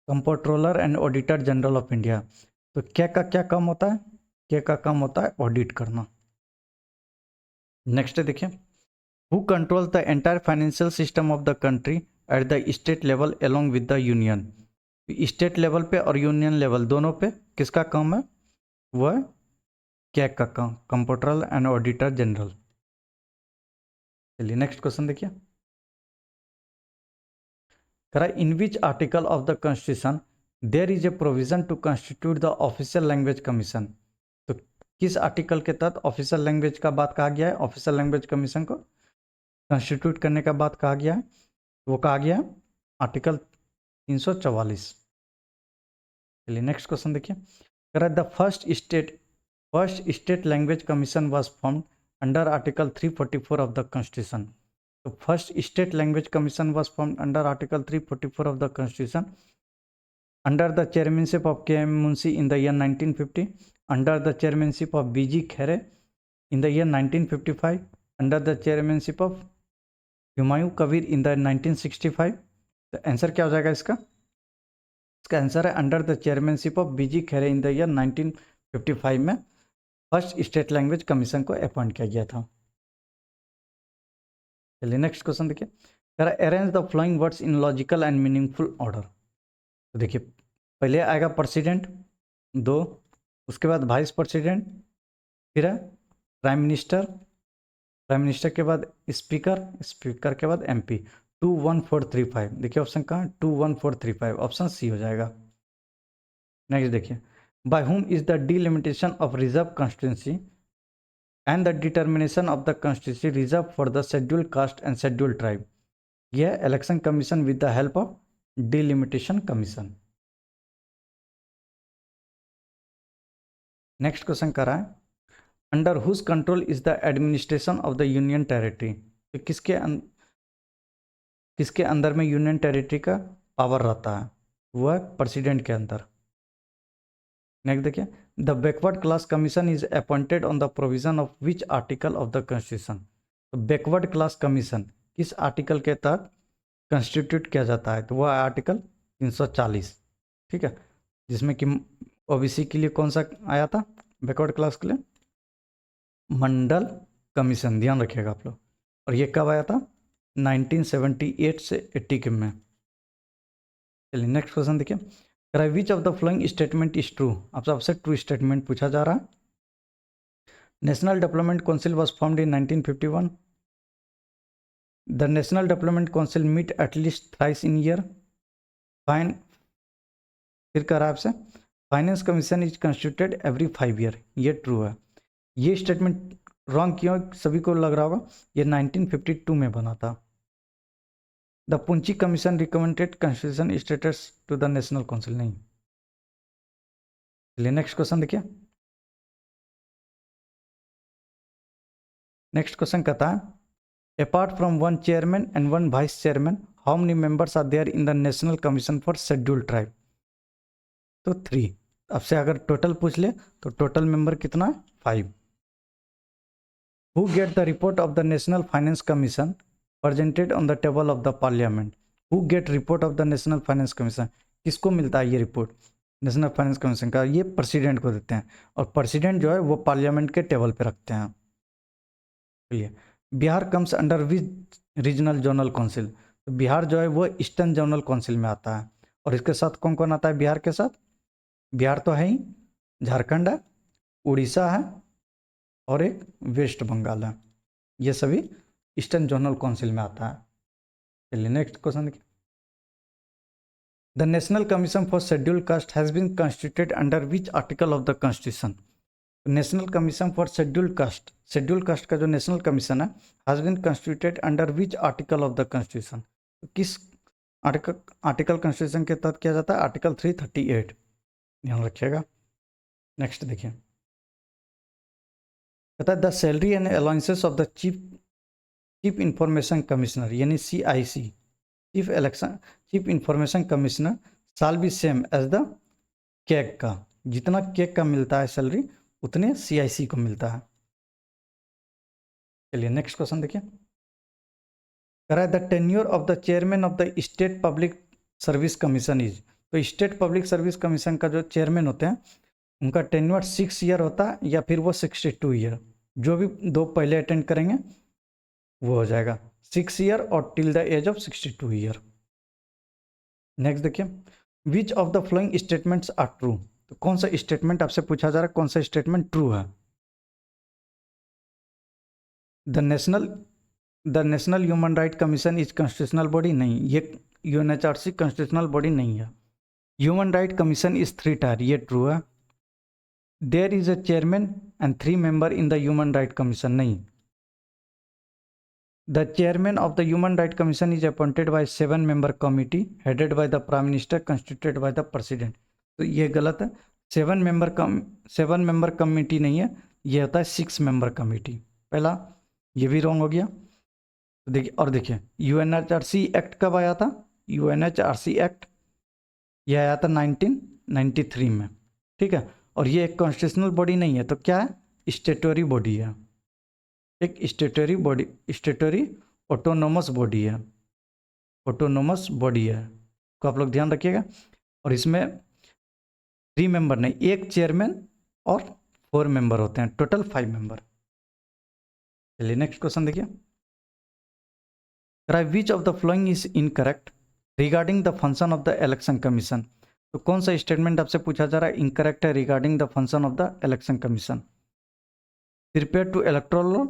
comptroller and auditor general of India. तो क्या का क्या काम होता है, क्या का काम होता है ऑडिट करना। नेक्स्ट देखिए, who control the entire financial system of the country at the state level along with the union. State level पे और यूनियन लेवल दोनों पे किसका काम है, वह क्या का काम, कंप्ट्रोलर एंड ऑडिटर जनरल। चलिए नेक्स्ट क्वेश्चन देखिए, करा in which article of the constitution there is a provision to constitute the official language commission. तो किस आर्टिकल के तहत ऑफिशियल लैंग्वेज का बात कहा गया है, ऑफिशियल लैंग्वेज कमीशन को कंस्टिट्यूट करने का बात कहा गया है, वो कहा गया है आर्टिकल 344। चलिए नेक्स्ट क्वेश्चन देखिए, करा the first state language commission was formed under article 344 of the constitution. तो first state language commission was formed under article 344 of the constitution under the chairmanship of K.M. Munshi in the year 1950, under the chairmanship of B.G. Khere in the year 1955, under the chairmanship of Humayun Kabir in the 1965। तो answer क्या हो जाएगा इसका answer है under the chairmanship of B G Kher in the year 1955 में first state language commission को appoint किया गया था। चलिए नेक्स्ट क्वेश्चन देखिए, arrange the following words in logical and meaningful order. तो देखिए पहले आएगा प्रेसिडेंट 2, उसके बाद वाइस प्रेसिडेंट, फिर है प्राइम मिनिस्टर के बाद स्पीकर के बाद एमपी। 21435 देखिए ऑप्शन कहाँ, 21435 ऑप्शन सी हो जाएगा। नेक्स्ट देखिए, by whom is the delimitation of reserve constituency and the determination of the constituency reserve for the scheduled caste and scheduled tribe. यह election commission with the help of delimitation commission. Next question कर रहा है, under whose control is the administration of the union territory. तो किसके अंदर में union territory का power रहता है, वह प्रेसिडेंट के अंदर। नेक्स्ट देखिए, the backward class commission is appointed on the provision of which article of the constitution. तो बैकवर्ड क्लास कमीशन किस आर्टिकल के तहत कंस्टिट्यूट किया जाता है, तो वह आर्टिकल 340, ठीक है, जिसमें कि ओबीसी के लिए कौन सा आया था, बैकवर्ड क्लास के लिए मंडल कमीशन, ध्यान रखिएगा आप लोग। और ये कब आया था, 1978 से 80 के में। चलिए नेक्स्ट क्वेश्चन देखिए, which of the following statement is true. आप सबसे ट्रू स्टेटमेंट पूछा जा रहा है। National development council was formed in 1951। The national development council meet at least thrice in year. Fine, फिर कह रहा है आपसे finance commission is constituted every 5 year. ये ट्रू है। ये स्टेटमेंट रॉन्ग क्यों, सभी को लग रहा होगा, ये 1952 में बना था। The Punchhi commission recommended constitution status to the national council, नहीं। चलिए नेक्स्ट क्वेश्चन देखिए, नेक्स्ट क्वेश्चन कहता है, apart from 1 chairman and 1 vice chairman how many members are there in the national commission for scheduled tribe. तो 3। आपसे अगर total पूछ ले तो टोटल मेंबर कितना है, 5। Who get the report of the national finance commission presented on the table of the parliament. Who get report of the national finance commission, किसको मिलता है ये रिपोर्ट नेशनल फाइनेंस कमीशन का, ये प्रेसिडेंट को देते हैं, और प्रेसिडेंट जो है वो पार्लियामेंट के टेबल पे रखते हैं। चलिए, Bihar comes under which regional zonal council. तो बिहार जो है वो ईस्टर्न जोनल काउंसिल में आता है। और इसके साथ कौन कौन आता है बिहार के साथ, बिहार तो है ही, झारखंड है, उड़ीसा है, और एक वेस्ट बंगाल है। ये सभी ईस्टर्न जोनल काउंसिल में आता है। चलिए नेक्स्ट क्वेश्चन देखिए, the national commission for scheduled caste has been constituted under which article of the constitution. National commission for scheduled caste का जो नेशनल कमीशन है has been constituted under which article of the constitution. किस article constitution के तहत किया जाता है, article 338, ध्यान रखिएगा। नेक्स्ट देखिए, कहता है the salary and allowances of the chief information commissioner यानी CIC, chief information commissioner shall be same as the cake का, जितना केक का मिलता है सैलरी उतने सीआईसी को मिलता है। चलिए नेक्स्ट क्वेश्चन देखिए, कह रहा है the tenure of the chairman of the state public service commission is. तो स्टेट पब्लिक सर्विस कमीशन का जो चेयरमैन होते हैं उनका टेन्योर 6 ईयर होता है या फिर वो 62 ईयर, जो भी दो पहले अटेंड करेंगे वो हो जाएगा 6 ईयर और till the age of 62 year. Next देखिए, which of the following statements are true. तो कौन सा स्टेटमेंट आपसे पूछा जा रहा है, कौन सा स्टेटमेंट ट्रू है। The national human right commission is constitutional body, नहीं, ये यूएनएचआरसी कॉन्स्टिट्यूशनल बॉडी नहीं है। Human right commission is 3 tier, ये ट्रू है। There is a chairman and 3 member in the human right commission, नहीं। The chairman of the human right commission is appointed by 7 member committee headed by the prime minister constituted by the president. तो ये गलत है, 7 member committee नहीं है, ये होता है 6 मेंबर कमिटी। पहला ये भी रॉन्ग हो गया। तो देखिए, और देखिए यूएनएचआरसी एक्ट कब आया था, यूएनएचआरसी एक्ट ये आया था 1993 में, ठीक है। और ये एक कॉन्स्टिट्यूशनल बॉडी नहीं है, तो क्या है, स्टेटरी बॉडी है, एक स्टेटरी बॉडी, स्टेटरी ऑटोनोमस बॉडी है, ऑटोनोमस बॉडी है, तो आप लोग ध्यान रखिएगा। और इसमें 3 मेंबर नहीं, एक चेयरमैन और 4 मेंबर होते हैं, टोटल 5 मेंबर। चलिए नेक्स्ट क्वेश्चन देखिए, which of the following is incorrect regarding the function of the election commission. तो कौन सा स्टेटमेंट आपसे पूछा जा रहा है, इनकरेक्ट है regarding the function of the election commission. Prepare to electoral law,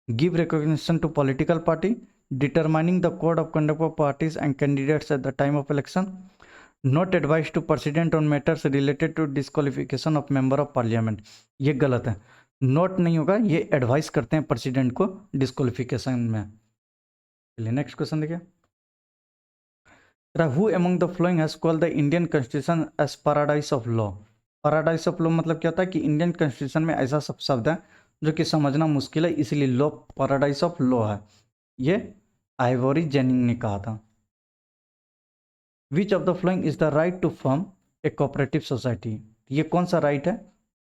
give recognition to political party, determining the code of conduct of parties and candidates at the time of election, not advice to president on matters related to disqualification of member of parliament। ये गलत है, note नहीं होगा, ये advice करते हैं president को disqualification में। चलिए नेक्स्ट क्वेश्चन देखिए, who among the following has called the Indian constitution as paradise of law. Paradise of law मतलब क्या होता है कि इंडियन कॉन्स्टिट्यूशन में ऐसा सब शब्द है जो कि समझना मुश्किल है, इसलिए लॉ पैराडाइज ऑफ लॉ है, ये आइवरी जेनिंग ने कहा था। Which of the following is the right to form a cooperative society. ये कौन सा राइट है,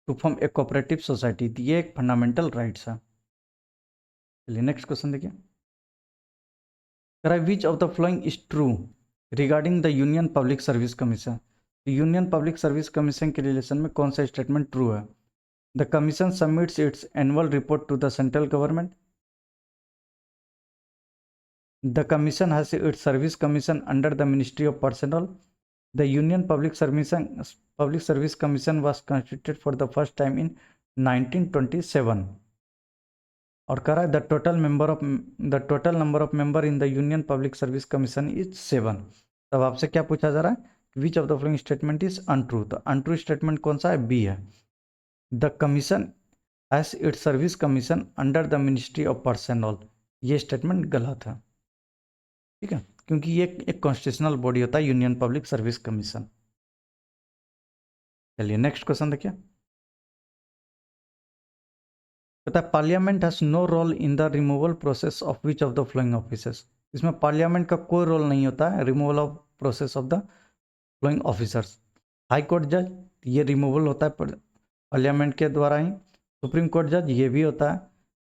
to form a cooperative society, ये एक फंडामेंटल राइट्स है। चलिए नेक्स्ट क्वेश्चन देखिए, which of the following is true regarding the union public service commission. Union public service commission के रिलेशन में कौन सा स्टेटमेंट ट्रू है। The commission submits its annual report to the central government. The commission has its service commission under the Ministry of Personnel. The Union Public Service Commission was constituted for the first time in 1927. और कह रहा है the total number of member in the Union Public Service Commission is 7। तब आपसे क्या पूछा जा रहा है, which of the following statement is untrue। तो untrue statement कौन सा है, बी है। The commission as its service commission under the ministry of personnel, ये स्टेटमेंट गलत है, ठीक है, क्योंकि ये एक कॉन्स्टिट्यूशनल बॉडी होता है यूनियन पब्लिक सर्विस कमीशन। चलिए नेक्स्ट क्वेश्चन देखिए, पता है parliament has no role in the removal process of which of the following officers. इसमें पार्लियामेंट का कोई रोल नहीं होता है removal of process of the following officers. High court जज, ये रिमूवल होता है पार्लियामेंट के द्वारा ही। सुप्रीम कोर्ट जज, ये भी होता है।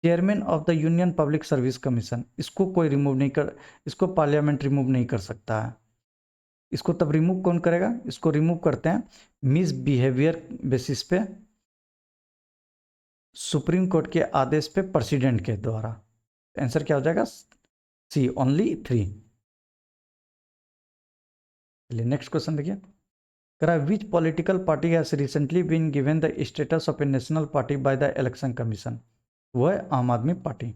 Chairman of the union public service commission, इसको कोई रिमूव नहीं कर, इसको पार्लियामेंट रिमूव नहीं कर सकता है। इसको तब रिमूव कौन करेगा, इसको रिमूव करते हैं मिस बिहेवियर बेसिस पे, सुप्रीम कोर्ट के आदेश पे प्रेसिडेंट के द्वारा। आंसर क्या हो जाएगा, सी, ओनली 3। चलिए नेक्स्ट क्वेश्चन देखिए, करा which political party has recently been given the status of a national party by the election commission. वो है आम आदमी पार्टी।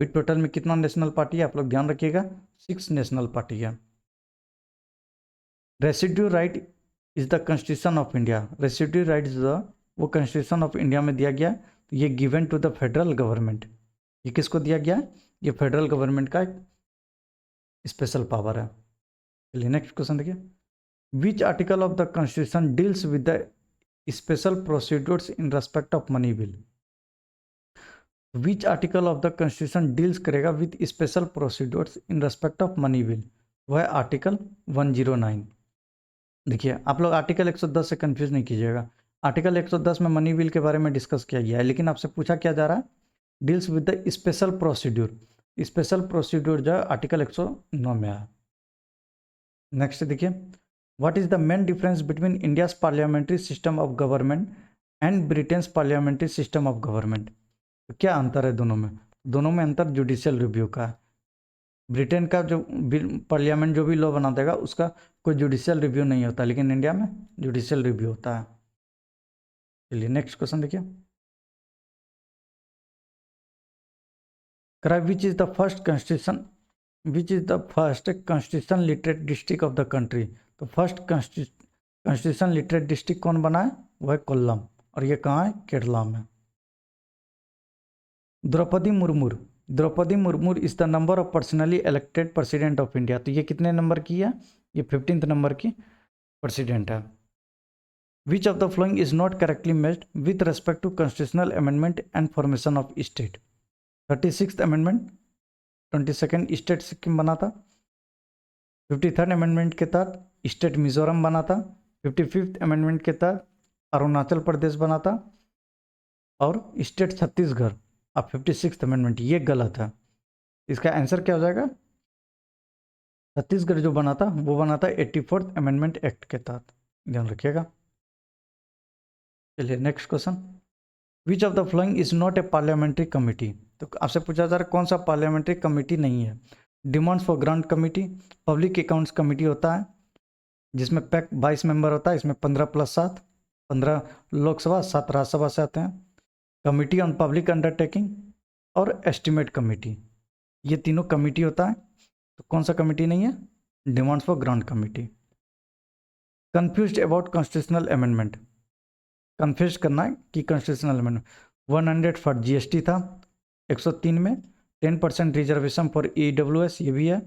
टोटल में कितना नेशनल पार्टी है, आप लोग ध्यान रखिएगा, 6 नेशनल पार्टी है। Residue right is the constitution of India. Residue right is the, वो कॉन्स्टिट्यूशन ऑफ इंडिया में दिया गया है, तो ये given to the federal government. ये किसको दिया गया है, ये फेडरल गवर्नमेंट का एक स्पेशल पावर है। चलिए नेक्स्ट क्वेश्चन देखिए, which article of the constitution deals with the special procedures in respect of money bill. Which article of the constitution deals करेगा with special procedures in respect of money bill, वह है article 109। देखिए आप लोग article 110 से confuse नहीं कीजिएगा। Article 110 में मनी बिल के बारे में डिस्कस किया गया है, लेकिन आपसे पूछा क्या जा रहा है, deals with the special procedure. Special procedure जो है आर्टिकल 109 में है। नेक्स्ट देखिए, what is the main difference between India's parliamentary system of government and Britain's parliamentary system of government. तो क्या अंतर है दोनों में? दोनों में अंतर जुडिशियल रिव्यू का है। ब्रिटेन का जो पार्लियामेंट जो भी लॉ बना देगा उसका कोई जुडिशियल रिव्यू नहीं होता, लेकिन इंडिया में जुडिशियल रिव्यू होता है। चलिए नेक्स्ट क्वेश्चन देखिए, करा विच is the first constitution, which is the first constitution literate district of the country. तो फर्स्ट कॉन्स्टिट्यूशन लिटरेट डिस्ट्रिक्ट कौन बना है? वह है कोल्लम, और ये कहाँ है? केरला में। Droupadi Murmu, Droupadi Murmu is the number of personally elected president of India. तो ये कितने नंबर की है? ये 15th नंबर की प्रेसिडेंट है। Which of the following is not correctly matched with respect to constitutional amendment and formation of state. 36th amendment 22nd state Sikkim बना था। 53rd अमेंडमेंट के तहत स्टेट मिजोरम बना था। 55th अमेंडमेंट के तहत अरुणाचल प्रदेश बना था। और स्टेट छत्तीसगढ़ अब 56th अमेंडमेंट, ये गलत है। इसका आंसर क्या हो जाएगा? छत्तीसगढ़ जो बना था वो बना था 84th अमेंडमेंट एक्ट के तहत, ध्यान रखिएगा। चलिए next question, which of the following is not A parliamentary committee. तो आपसे पूछा जा रहा है कौन सा पार्लियामेंट्री कमिटी नहीं है? Demands for grant committee, public accounts committee होता है जिसमें पैक 22 मेंबर होता है, इसमें 15+7, 15 लोकसभा 7 राज्यसभा से आते हैं। कमिटी ऑन पब्लिक अंडरटेकिंग और एस्टिमेट कमिटी, ये तीनों कमिटी होता है। तो कौन सा कमिटी नहीं है? Demands for grant committee. Confused about constitutional amendment, confuse करना है कि कॉन्स्टिट्यूशनल अमेंडमेंट 100 फॉर जीएसटी था, 103 में 10% रिजर्वेशन फॉर ईडब्ल्यूएस, ये भी है।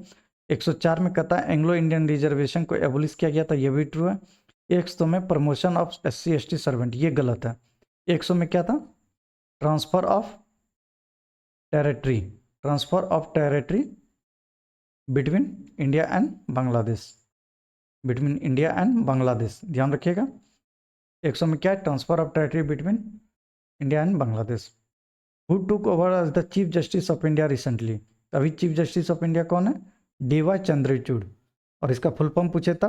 104 में कहता है एंग्लो इंडियन रिजर्वेशन को एबोलिश किया गया था, ये भी ट्रू है। 100 में प्रमोशन ऑफ SC/ST सर्वेंट, ये गलत है। 100 में क्या था? Transfer of territory, transfer of territory between India and Bangladesh, between India and Bangladesh, ध्यान रखिएगा। 100 में क्या है? Transfer of territory between India and Bangladesh. Who took over as the chief justice of India recently. अभी चीफ जस्टिस ऑफ इंडिया कौन है? DY Chandrachud. और इसका फुल फॉर्म पूछे था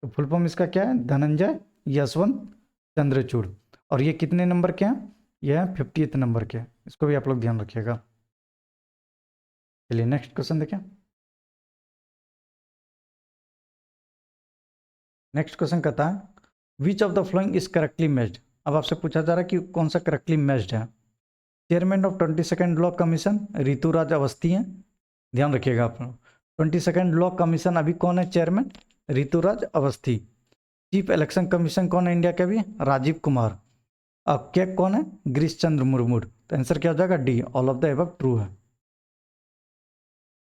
तो फुल फॉर्म इसका क्या है? धनंजय यशवंत चंद्रचूड़। और ये कितने नंबर के हैं? ये है 50th नंबर के, इसको भी आप लोग ध्यान रखिएगा। चलिए नेक्स्ट क्वेश्चन देखें। नेक्स्ट क्वेश्चन कहता है which of the following is correctly matched. अब आपसे पूछा जा रहा है कि कौन सा करेक्टली मैच्ड है। Chairman of 22nd law commission Rituraj Awasthi हैं, ध्यान रखिएगा आप लोग। 22nd लॉ कमीशन अभी कौन है chairman? Rituraj Awasthi. Chief election commission कौन है इंडिया के अभी? राजीव कुमार। अब क्या कौन है? गिरीश चंद्र मुर्मू। तो आंसर क्या हो जाएगा? D, all of the above true है।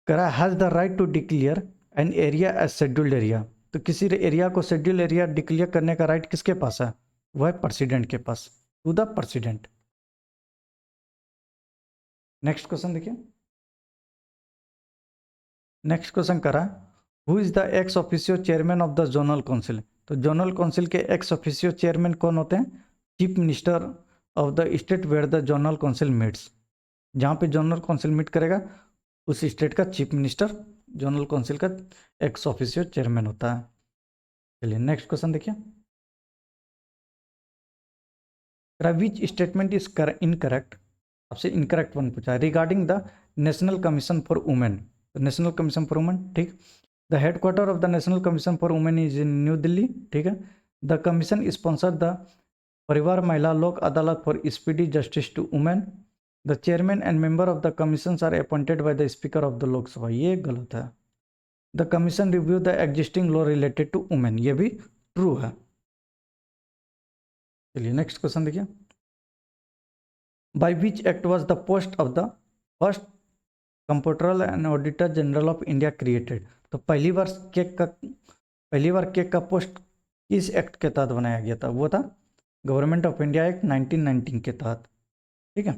करा has the right to declare an area as scheduled area. तो किसी एरिया को शेड्यूल्ड एरिया डिक्लेयर करने का राइट किसके पास है? वह है प्रेसिडेंट के पास, to the president. Next question देखिए। नेक्स्ट क्वेश्चन करा who is the ex officio chairman of the zonal council. तो जोनल काउंसिल के एक्स ऑफिशियो चेयरमैन कौन होते हैं? Chief minister of the state where the zonal council meets. जहाँ पे zonal council meet करेगा उस स्टेट का चीफ मिनिस्टर जोनल काउंसिल का एक्स ऑफिशियो चेयरमैन होता है। चलिए नेक्स्ट क्वेश्चन देखिए। Which statement is incorrect. आपसे इनकरेक्ट वन पूछा है regarding the national commission for women. National commission for women, ठीक। The headquarter of the national commission for women is in New Delhi, ठीक है। द कमीशन स्पॉन्सर द परिवार Mahila Lok Adalat for speedy justice to women. The chairman and member of the commission are appointed by the speaker of the Lok Sabha, ये गलत है। The commission review the existing law related to women, ये भी true है। चलिए next question देखिए। By which act was the post of the first comptroller and auditor general of India created. तो पहली बार केक का पोस्ट किस एक्ट के तहत बनाया गया था? वो था गवर्नमेंट ऑफ इंडिया एक्ट 1919 के तहत, ठीक है।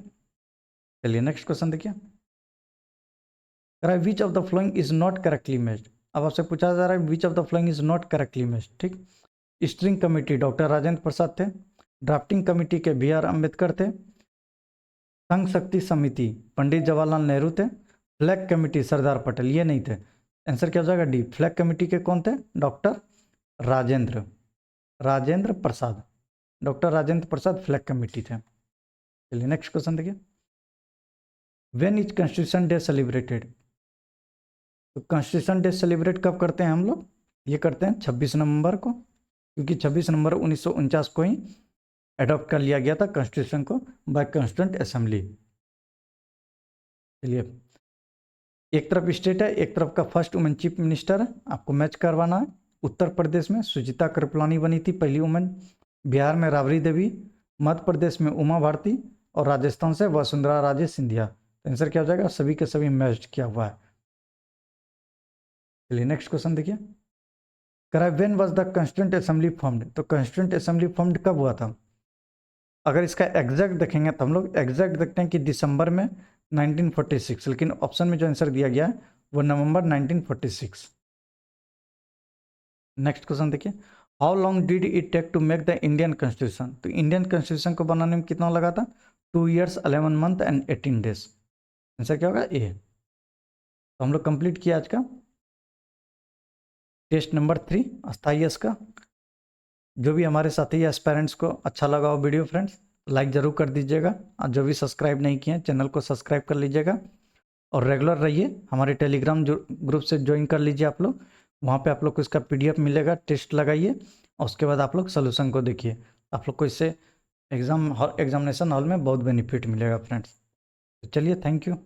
चलिए नेक्स्ट क्वेश्चन देखिए। Which of the following is not correctly matched. अब आपसे पूछा जा रहा है which of the following is not correctly matched, ठीक। String committee doctor Rajendra Prasad थे, ड्राफ्टिंग कमेटी के बी आर अम्बेडकर थे, संघ शक्ति समिति पंडित जवाहरलाल नेहरू थे, फ्लैग कमेटी सरदार पटेल, ये नहीं थे। आंसर क्या हो जाएगा डी, फ्लैग कमेटी के कौन थे, doctor Rajendra Prasad, doctor Rajendra Prasad flag committee थे। चलिए नेक्स्ट क्वेश्चन देखिए, when is constitution day celebrated. तो कॉन्स्टिट्यूशन डे सेलिब्रेट कब करते हैं हम लोग, ये करते हैं 26 नवंबर को, क्योंकि 26 नवंबर 1949 को ही एडॉप्ट कर लिया गया था कॉन्स्टिट्यूशन को बाय कॉन्स्टिट्यूंट असेंबली। चलिए, एक तरफ स्टेट है, एक तरफ का फर्स्ट वुमेन चीफ मिनिस्टर है, आपको मैच करवाना है। उत्तर प्रदेश में सुचिता कृपलानी बनी थी पहली वुमेन, बिहार में राबड़ी देवी, मध्य प्रदेश में उमा भारती और राजस्थान से वसुंधरा राजे सिंधिया। तो आंसर क्या हो जाएगा, सभी के सभी मैच किया हुआ है। चलिए नेक्स्ट क्वेश्चन देखिए, when was the Constituent assembly formed. तो कॉन्स्टिट्यूंट असेंबली फॉर्म्ड कब हुआ था, अगर इसका एग्जैक्ट देखेंगे तो हम लोग एग्जैक्ट देखते हैं कि दिसंबर में 1946, लेकिन ऑप्शन में जो आंसर दिया गया है वो नवंबर 1946। नेक्स्ट क्वेश्चन देखिए, how long did it take to make the Indian constitution. तो इंडियन कॉन्स्टिट्यूशन को बनाने में कितना लगा था, 2 years 11 month and 18 days। Answer क्या होगा ए। तो हम लोग कंप्लीट किया आज का टेस्ट नंबर 3 अस्थाई यश का। जो भी हमारे साथी एस्पायरेंट्स को अच्छा लगा हो वीडियो फ्रेंड्स, लाइक ज़रूर कर दीजिएगा, और जो भी सब्सक्राइब नहीं किए हैं चैनल को सब्सक्राइब कर लीजिएगा, और रेगुलर रहिए, हमारे टेलीग्राम ग्रुप से ज्वाइन कर लीजिए आप लोग। वहाँ पे आप लोग को इसका PDF मिलेगा, टेस्ट लगाइए और उसके बाद आप लोग सोल्यूशन को देखिए। आप लोग को इससे एग्जामिनेशन हॉल में बहुत बेनिफिट मिलेगा फ्रेंड्स। तो चलिए, थैंक यू।